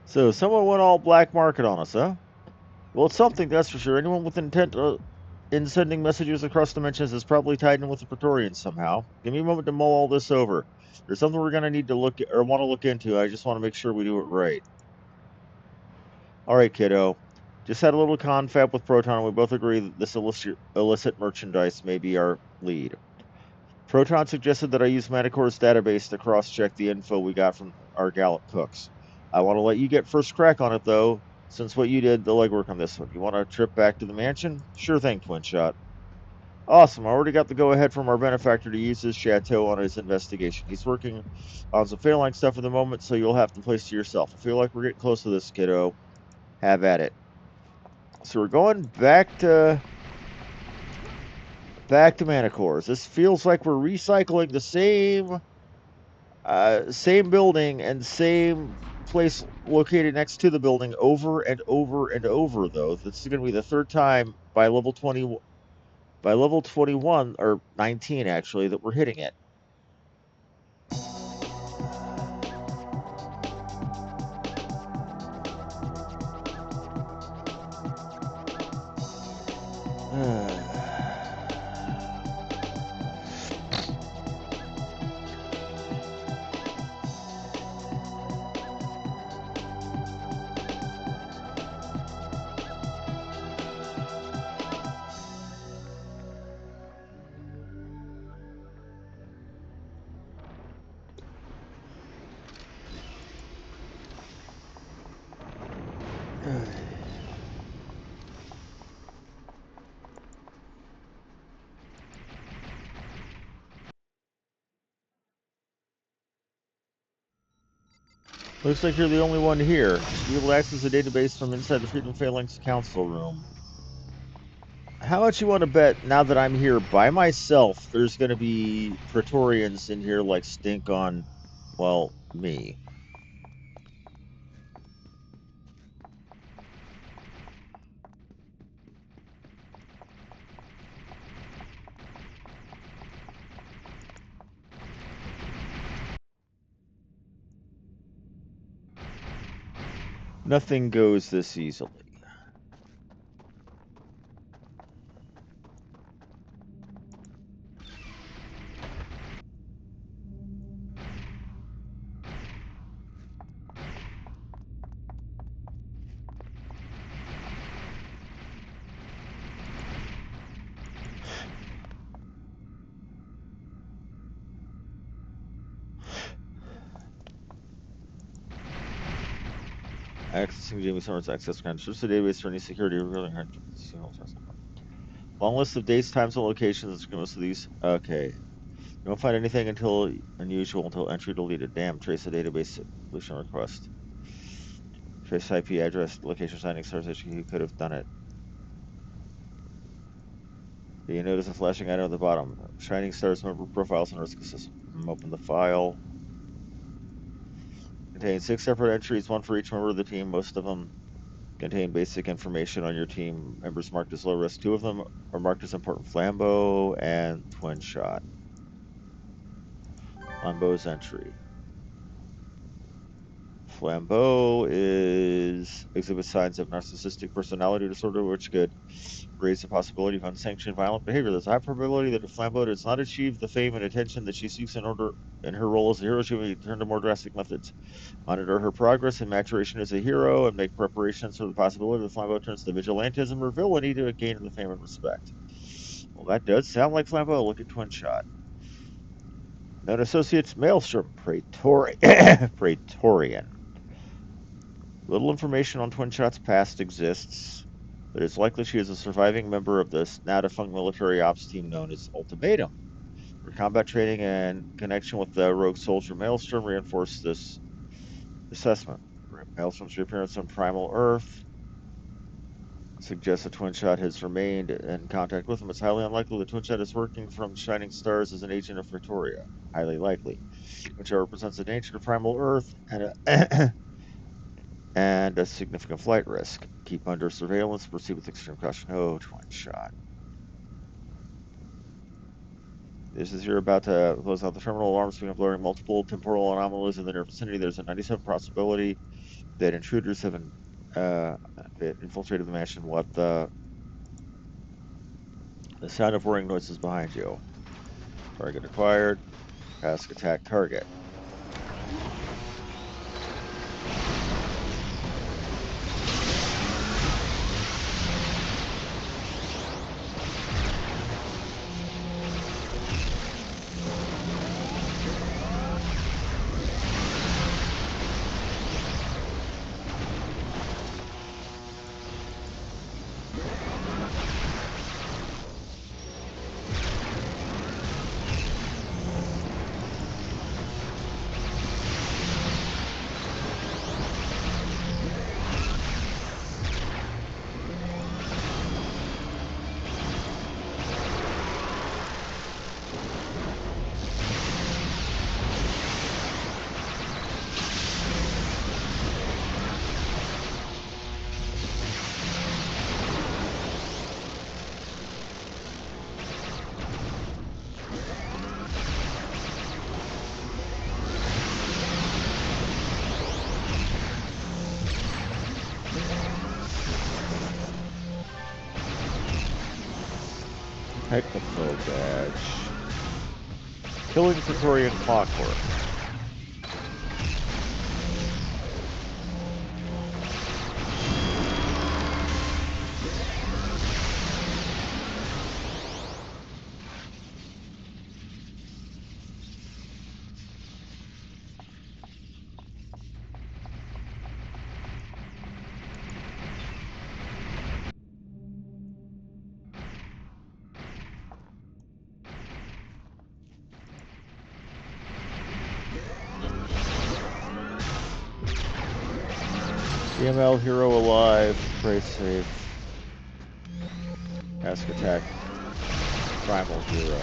So, someone went all black market on us, huh? Well, it's something, that's for sure. Anyone with intent in sending messages across dimensions is probably tied in with the Praetorians somehow. Give me a moment to mull all this over. There's something we're going to need to look or want to look into. I just want to make sure we do it right. All right, kiddo. Just had a little confab with Proton, and we both agree that this illicit merchandise may be our lead. Proton suggested that I use Manicore's database to cross-check the info we got from our Gallup cooks. I want to let you get first crack on it, though, since what you did the legwork on this one. You want a trip back to the mansion? Sure thing, Twin Shot. Awesome. I already got the go-ahead from our benefactor to use his chateau on his investigation. He's working on some phalanx stuff at the moment, so you'll have the place to yourself. I feel like we're getting close to this, kiddo. Have at it. So we're going back to Manticores. This feels like we're recycling the same building and same place located next to the building over and over and over. Though this is going to be the third time by level 21 or 19 actually that we're hitting it. Looks like you're the only one here. You should be able to access the database from inside the Freedom Phalanx Council room. How much you want to bet now that I'm here by myself, there's going to be Praetorians in here like stink on, well, me. Nothing goes this easily. Accessing Jamie Summers' access grants. Search the database for any security or long list of dates, times, and locations. Most of these. Okay. You won't find anything unusual until entry deleted. Damn, trace the database solution request. Trace IP address, location, signing, stars, who could have done it. Do you notice a flashing item at the bottom? Shining stars, member profiles, and risk assessment. Open the file. Contains 6 separate entries, one for each member of the team. Most of them contain basic information on your team members marked as low risk. 2 of them are marked as important: Flambeau and Twin Shot. Flambeau's entry. Flambeau exhibits signs of narcissistic personality disorder, which could raise the possibility of unsanctioned violent behavior. There's a high probability that if Flambeau does not achieve the fame and attention that she seeks in her role as a hero, she will turn to more drastic methods. Monitor her progress and maturation as a hero, and make preparations for the possibility that Flambeau turns to vigilantism or villainy to gain the fame and respect. Well, that does sound like Flambeau. Look at Twin Shot. Known associates: Maelstrom, Praetorian. Little information on Twin Shot's past exists, but it's likely she is a surviving member of this now defunct military ops team known as Ultimatum. Her combat training and connection with the rogue soldier Maelstrom reinforce this assessment. Maelstrom's reappearance on Primal Earth suggests that Twin Shot has remained in contact with him. It's highly unlikely that Twin Shot is working from Shining Stars as an agent of Pretoria. Highly likely. Twin Shot represents a danger to Primal Earth and a significant flight risk. Keep under surveillance. Proceed with extreme caution. Oh, Twin Shot. This is you're about to close out the terminal. Alarms begin blurring multiple temporal anomalies in the near vicinity. There's a 97% possibility that intruders have infiltrated the mansion. What the sound of whirring noises behind you. Target acquired. Task attack target. Technical badge. Killing Praetorian clockwork. CML hero alive. Pray safe. Task attack. Primal hero.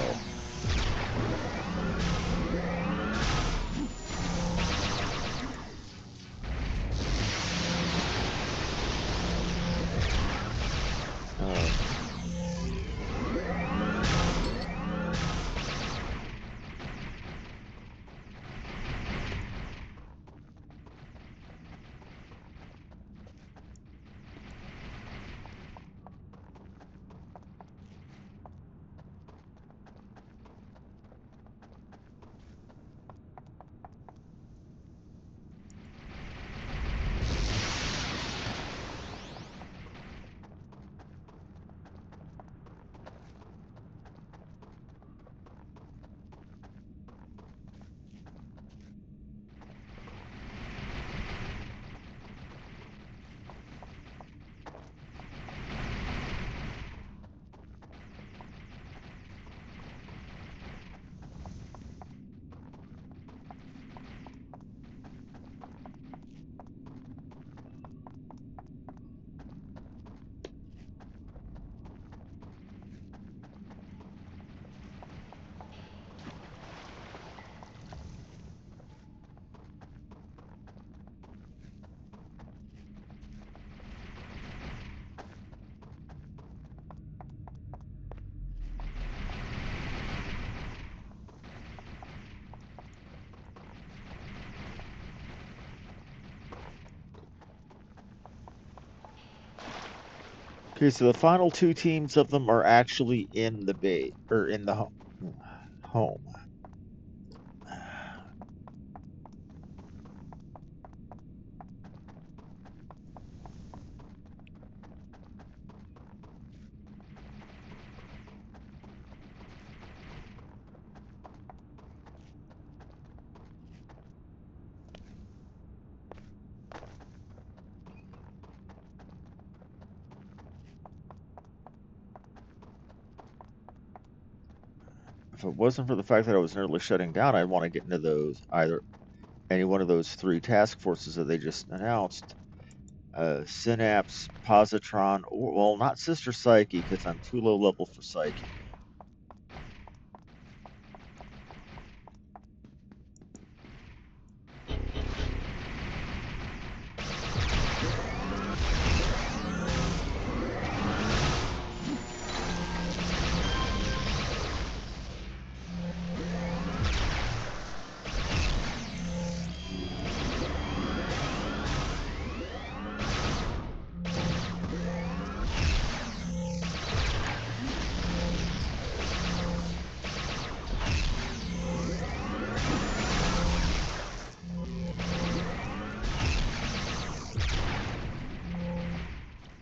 Okay, so the final two teams of them are actually in the base, or in the home. If it wasn't for the fact that I was nearly shutting down, I'd want to get into those any one of those three task forces that they just announced. Synapse, Positron, or, well, not Sister Psyche, because I'm too low level for Psyche.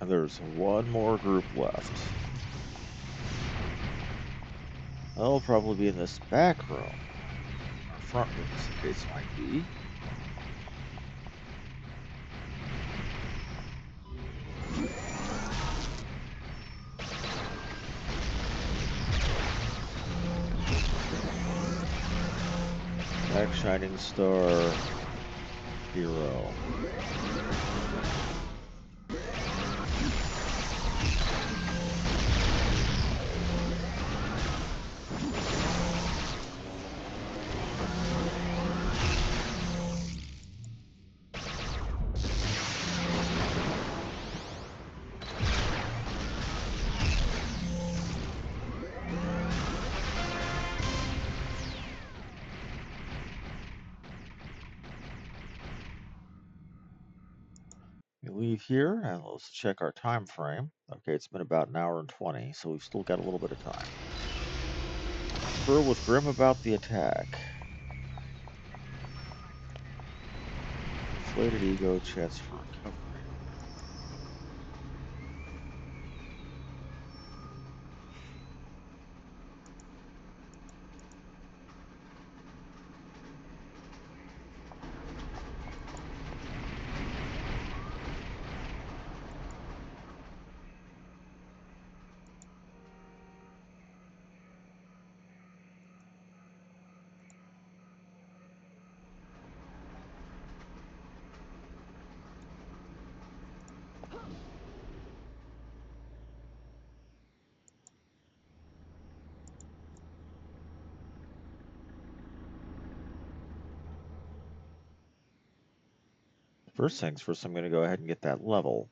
And there's one more group left. They'll probably be in this back room, or front room, as the case might be. Back Shining Star, Hero. We leave here and let's check our time frame. Okay, it's been about an hour and 20, so we've still got a little bit of time. Confer with Grim about the attack. Inflated ego, chance for recovery. First things first, I'm going to go ahead and get that level.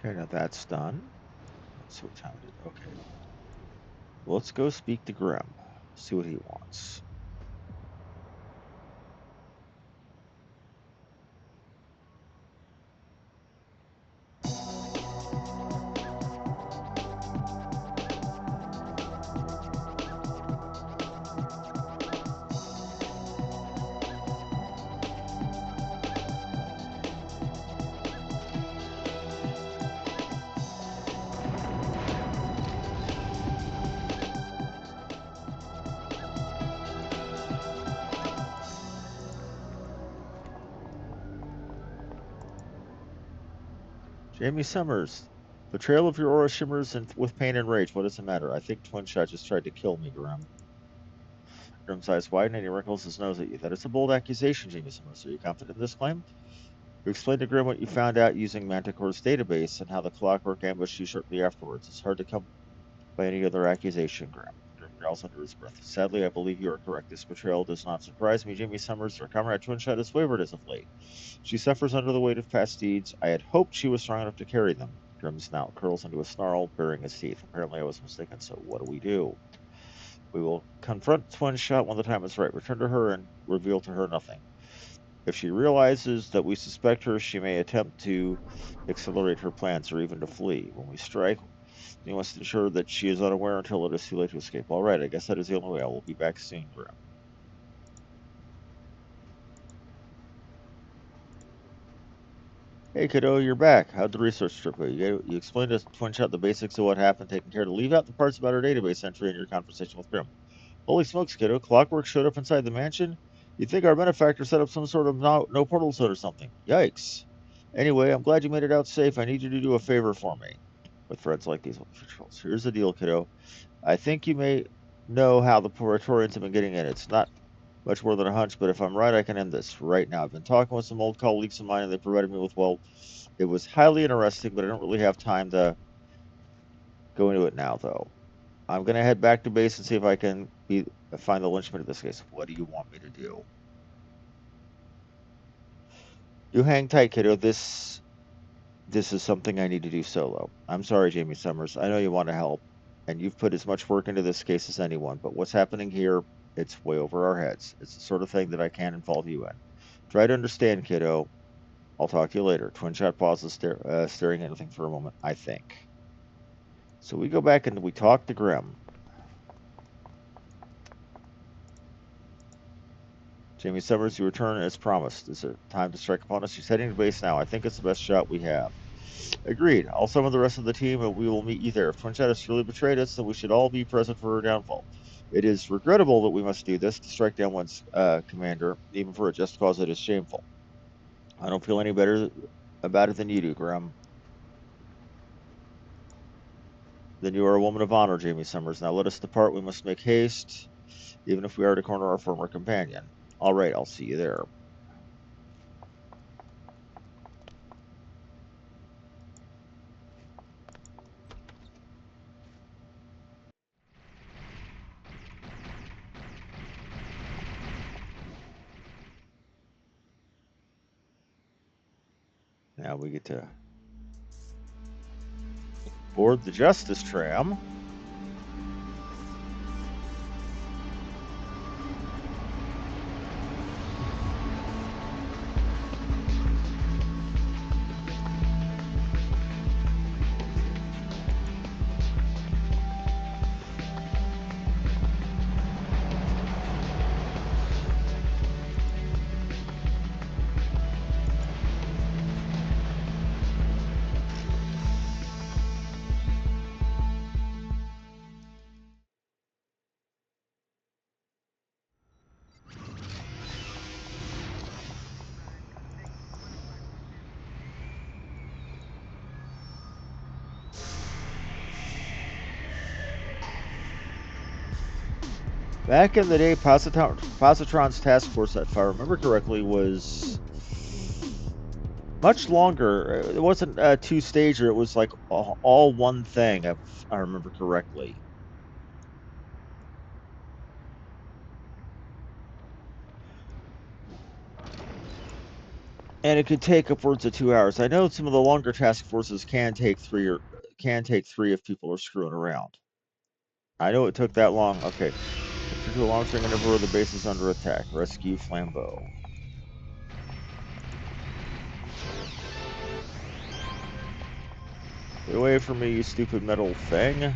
Okay, now that's done. Let's see what time it is. Okay. Well, let's go speak to Grim. See what he wants. Jamie Summers, the trail of your aura shimmers with pain and rage. What does it matter? I think Twin Shot just tried to kill me, Grim. Grim's eyes widen and he wrinkles his nose at you. That is a bold accusation, Jamie Summers. Are you confident in this claim? You explained to Grim what you found out using Manticore's database and how the clockwork ambushed you shortly afterwards. It's hard to come by any other accusation, Grim. Grim growls under his breath. Sadly, I believe you are correct. This betrayal does not surprise me. Jamie Summers, our comrade Twin Shot, has wavered as of late. She suffers under the weight of past deeds. I had hoped she was strong enough to carry them. Grim's snout curls into a snarl, baring his teeth. Apparently, I was mistaken, so what do we do? We will confront Twin Shot when the time is right. Return to her and reveal to her nothing. If she realizes that we suspect her, she may attempt to accelerate her plans or even to flee. When we strike, we must ensure that she is unaware until it is too late to escape. All right, I guess that is the only way. I will be back soon, Grim. Hey, kiddo, you're back. How'd the research trip go? You explained to Twin Shot the basics of what happened, taking care to leave out the parts about our database entry in your conversation with Grim. Holy smokes, kiddo. Clockwork showed up inside the mansion? You'd think our benefactor set up some sort of no portal zone or something. Yikes. Anyway, I'm glad you made it out safe. I need you to do a favor for me. With friends like these patrols. Here's the deal, kiddo. I think you may know how the Praetorians have been getting in. It's not much more than a hunch, but if I'm right, I can end this right now. I've been talking with some old colleagues of mine, and they provided me with, well, it was highly interesting, but I don't really have time to go into it now, though. I'm going to head back to base and see if I can find the linchpin of this case. What do you want me to do? You hang tight, kiddo. This is something I need to do solo. I'm sorry, Jamie Summers. I know you want to help, and you've put as much work into this case as anyone, but what's happening here, it's way over our heads. It's the sort of thing that I can't involve you in. Try to understand, kiddo. I'll talk to you later. Twin Shot pauses, staring at anything for a moment, I think. So we go back and we talk to Grim. Jamie Summers, you return as promised. Is it time to strike upon us? She's heading to base now. I think it's the best shot we have. Agreed. I'll summon the rest of the team and we will meet you there. If Twin Shot has truly betrayed us, then we should all be present for her downfall. It is regrettable that we must do this to strike down one's commander, even for a just cause it is shameful. I don't feel any better about it than you do, Grim. Then you are a woman of honor, Jamie Summers. Now let us depart. We must make haste, even if we are to corner our former companion. All right, I'll see you there. Now we get to board the Justice Tram. Back in the day, Positron's task force, if I remember correctly, was much longer. It wasn't a two-stager. It was like all one thing, if I remember correctly. And it could take upwards of 2 hours. I know some of the longer task forces can take 3 if people are screwing around. I know it took that long. Okay. To a long-string maneuver where the base is under attack. Rescue Flambeau. Get away from me, you stupid metal thing.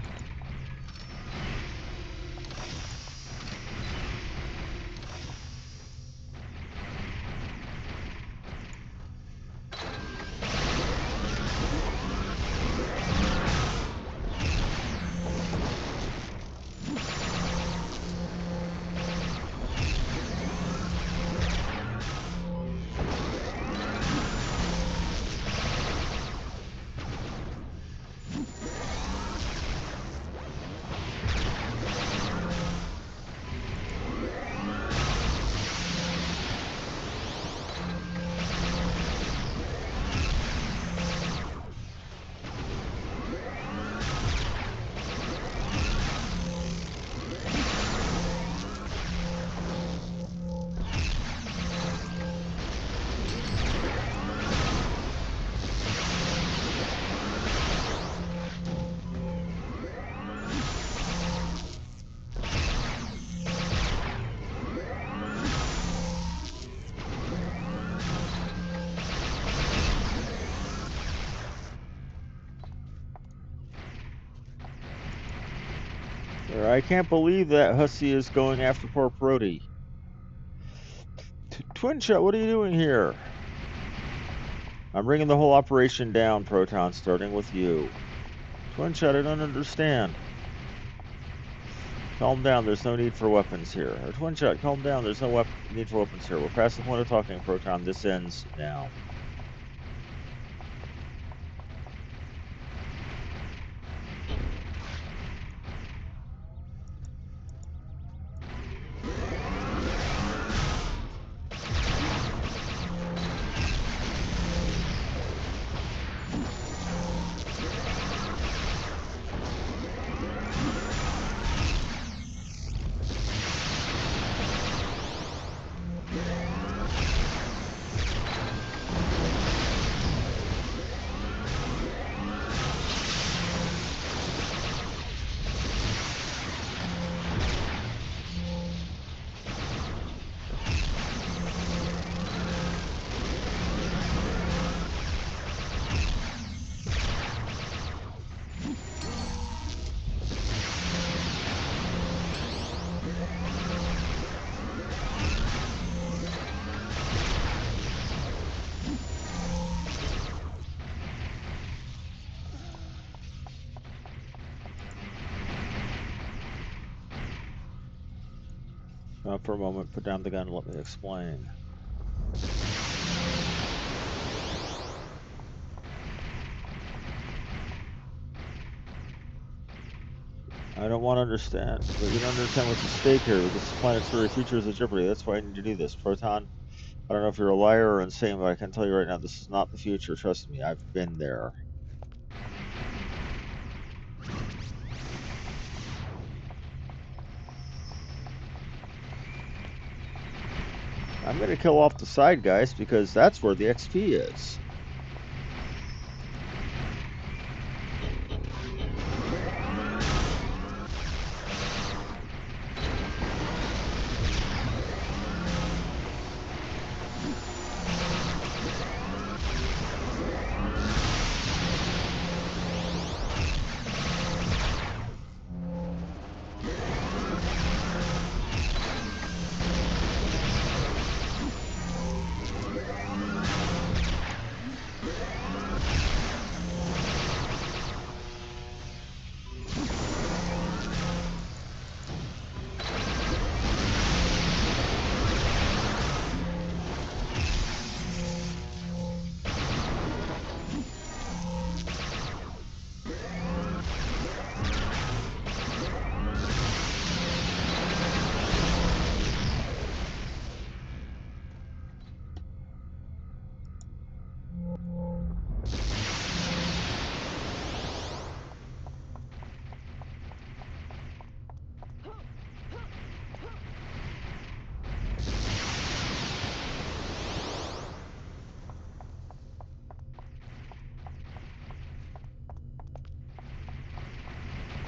I can't believe that hussy is going after poor Brody. Twin Shot, what are you doing here? I'm bringing the whole operation down, Proton, starting with you. Twin Shot, I don't understand. Calm down, there's no need for weapons here. Or Twin Shot, calm down, there's no need for weapons here. We're past the point of talking, Proton. This ends now. For a moment, put down the gun and let me explain. I don't want to understand, but you don't understand what's at stake here. This planet's very future is at jeopardy. That's why I need to do this. Proton, I don't know if you're a liar or insane, but I can tell you right now, this is not the future. Trust me, I've been there. I'm going to kill off the side guys because that's where the XP is.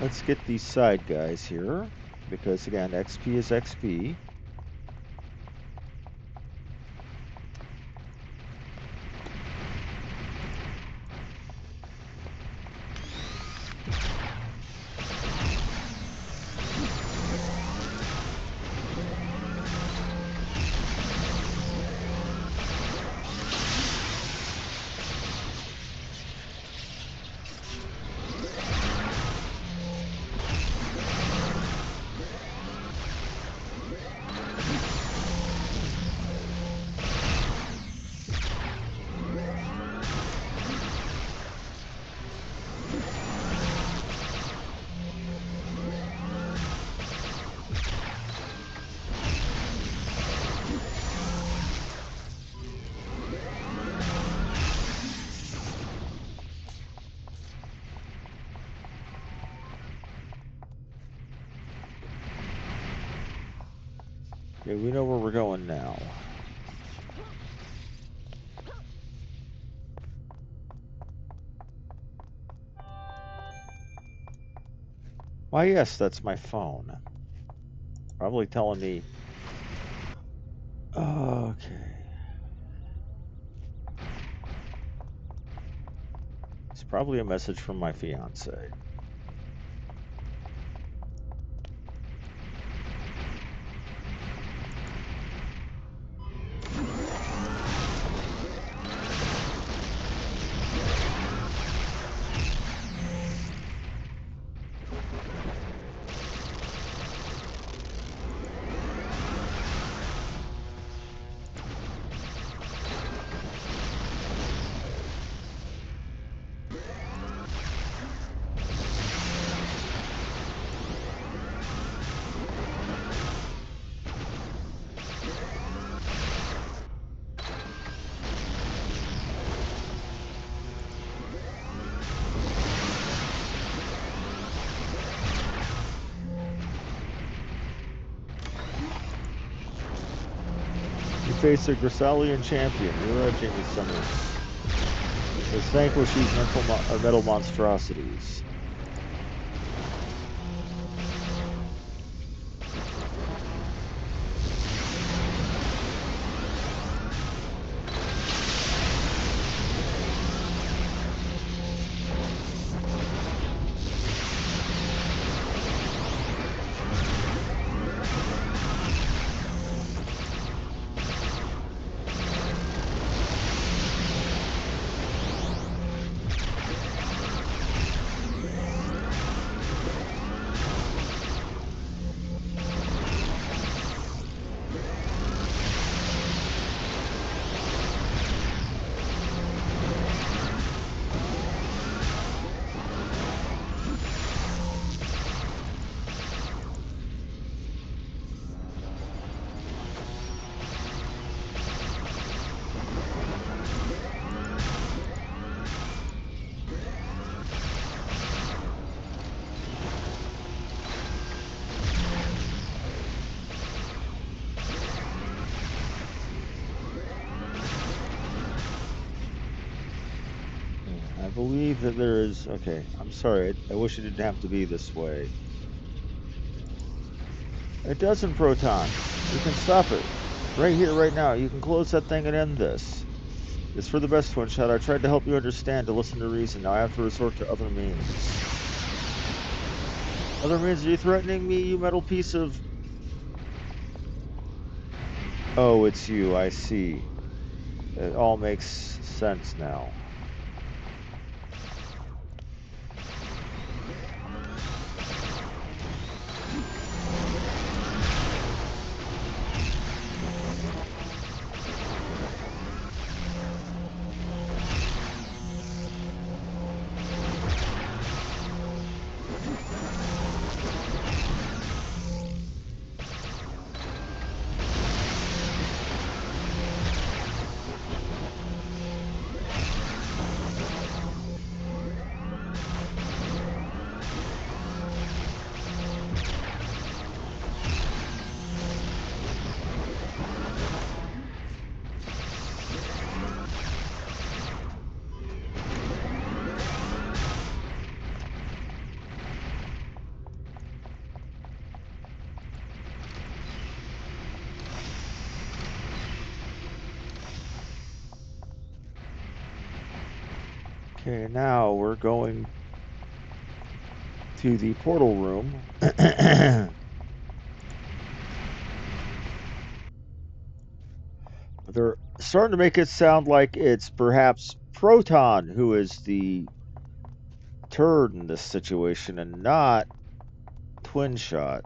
Let's get these side guys here, because again, XP is XP. Okay, we know where we're going now. Why, yes, that's my phone. Probably telling me... Okay. It's probably a message from my fiance. You face a Grisalian champion. You're Jamie Summers. Let's vanquish these metal monstrosities. I believe that there is... Okay, I'm sorry. I wish it didn't have to be this way. It doesn't, Proton. You can stop it. Right here, right now. You can close that thing and end this. It's for the best, one shot. I tried to help you understand, to listen to reason. Now I have to resort to other means. Other means? Are you threatening me, you metal piece of... Oh, it's you. I see. It all makes sense now. Okay, now we're going to the portal room. They're starting to make it sound like it's perhaps Proton who is the turd in this situation and not Twin Shot.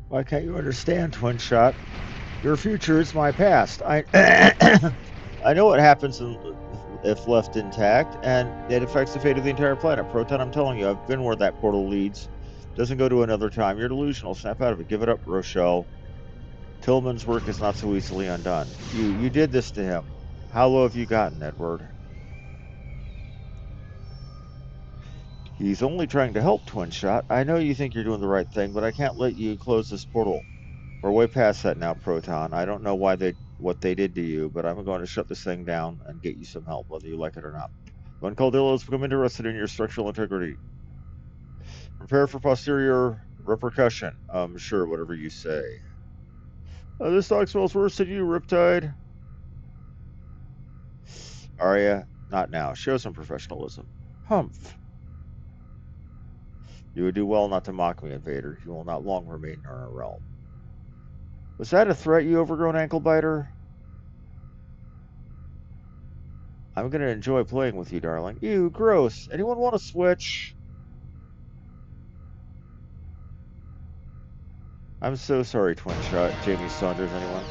Why can't you understand, Twin Shot? Your future is my past. I I know what happens if left intact, and it affects the fate of the entire planet. Proton, I'm telling you, I've been where that portal leads. Doesn't go to another time. You're delusional. Snap out of it. Give it up, Rochelle. Tillman's work is not so easily undone. You did this to him. How low have you gotten, Edward? He's only trying to help, Twin Shot. I know you think you're doing the right thing, but I can't let you close this portal. We're way past that now, Proton. I don't know what they did to you, but I'm going to shut this thing down and get you some help, whether you like it or not. When Caldillo has become interested in your structural integrity, prepare for posterior repercussion. Sure, whatever you say. This dog smells worse than you, Riptide. Arya, not now. Show some professionalism. Humph. You would do well not to mock me, Invader. You will not long remain in our realm. Was that a threat, you overgrown ankle biter? I'm going to enjoy playing with you, darling. Ew, gross. Anyone want to switch? I'm so sorry, Twin Shot. Jamie Saunders, anyone?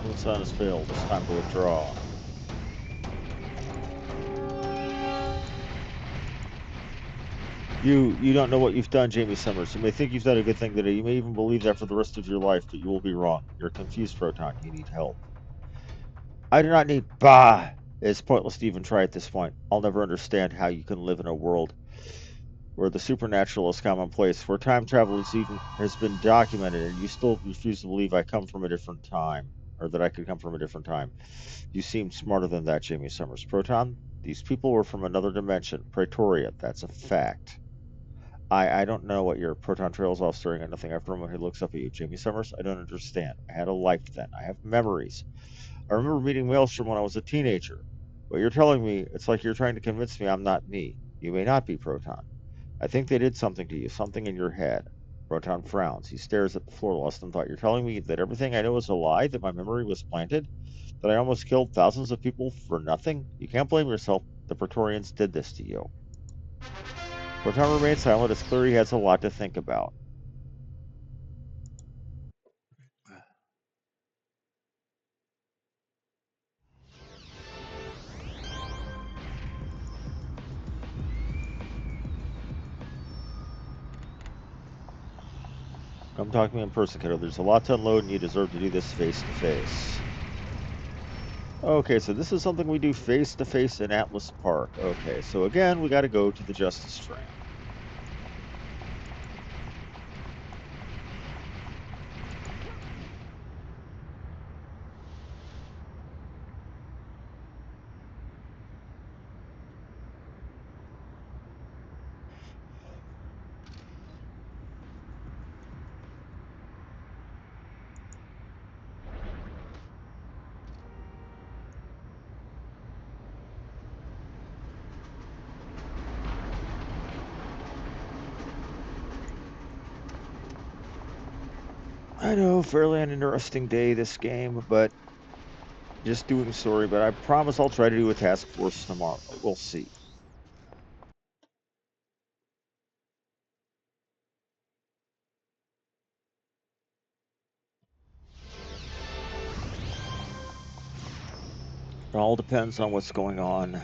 The sun has failed. It's time to withdraw. You don't know what you've done, Jamie Summers. You may think you've done a good thing today. You may even believe that for the rest of your life, but you will be wrong. You're confused, Proton. You need help. I do not need. Bah! It's pointless to even try at this point. I'll never understand how you can live in a world where the supernatural is commonplace, where time travel has been documented, and you still refuse to believe I come from a different time, or that I could come from a different time. You seem smarter than that, Jamie Summers. Proton, these people were from another dimension. Praetoria, that's a fact. I don't know what your proton trails off, staring at nothing after him when he looks up at you. Jamie Summers, I don't understand. I had a life then. I have memories. I remember meeting Maelstrom when I was a teenager. But you're telling me, it's like you're trying to convince me I'm not me. You may not be Proton. I think they did something to you, something in your head. Proton frowns. He stares at the floor, lost in thought. You're telling me that everything I know is a lie, that my memory was planted, that I almost killed thousands of people for nothing? You can't blame yourself. The Praetorians did this to you. Proton remains silent. It's clear he has a lot to think about. Come talk to me in person, kiddo. There's a lot to unload, and you deserve to do this face to face. Okay, so this is something we do face-to-face in Atlas Park. Okay, so again, we got to go to the Justice Train. I know, fairly an interesting day this game, but just doing story, but I promise I'll try to do a task force tomorrow. We'll see. It all depends on what's going on.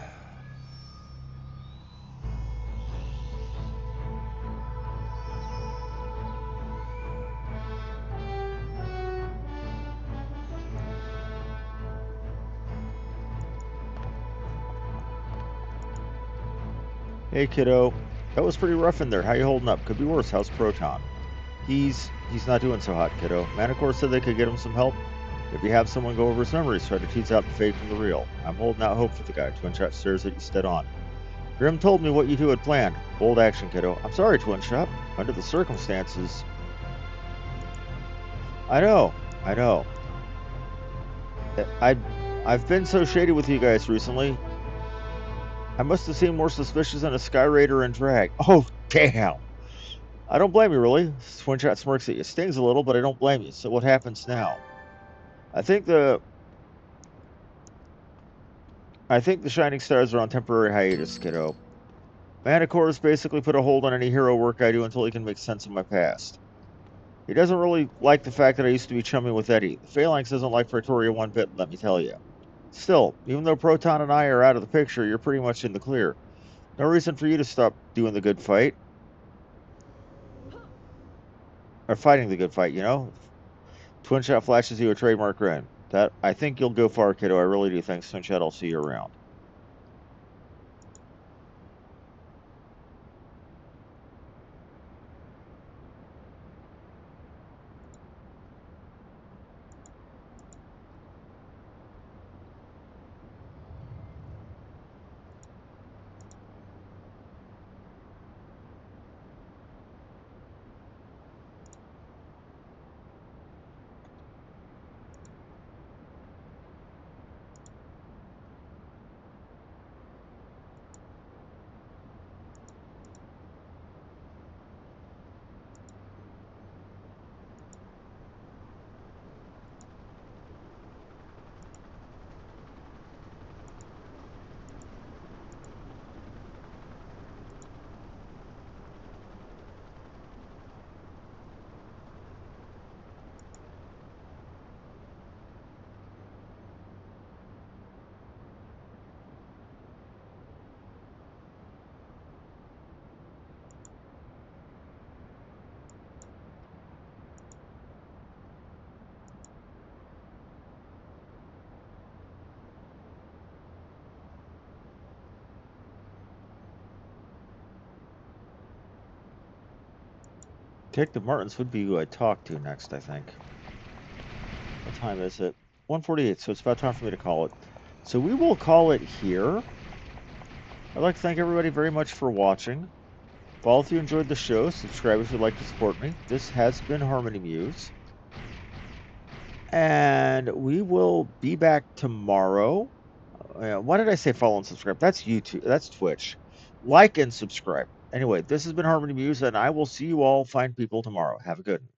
Hey kiddo, that was pretty rough in there. How you holding up? Could be worse. How's Proton? He's not doing so hot, kiddo. Manticore said they could get him some help. If you have someone go over his memories, try to tease out the fake from the real. I'm holding out hope for the guy. Twin Shot stares at you stead on. Grim told me what you two had planned. Bold action, kiddo. I'm sorry, Twin Shot. Under the circumstances. I know. I've been so shady with you guys recently. I must have seemed more suspicious than a Sky Raider in drag. Oh, damn. I don't blame you, really. Twin Shot smirks at you. Stings a little, but I don't blame you. So what happens now? I think the Shining Stars are on temporary hiatus, kiddo. Manticore's basically put a hold on any hero work I do until he can make sense of my past. He doesn't really like the fact that I used to be chummy with Eddie. The Phalanx doesn't like Praetoria one bit, let me tell you. Still, even though Proton and I are out of the picture, you're pretty much in the clear. No reason for you to stop doing the good fight. Or fighting the good fight, you know? Twin Shot flashes you a trademark grin. That I think you'll go far, kiddo. I really do. Thanks, Twin Shot. I'll see you around. Detective Martins would be who I talk to next, I think. What time is it? 1:48, so it's about time for me to call it. So we will call it here. I'd like to thank everybody very much for watching. Follow if you enjoyed the show. Subscribe if you'd like to support me. This has been Harmony Muse. And we will be back tomorrow. Why did I say follow and subscribe? That's YouTube. That's Twitch. Like and subscribe. Anyway, this has been Harmony Muse, and I will see you all fine people tomorrow. Have a good one.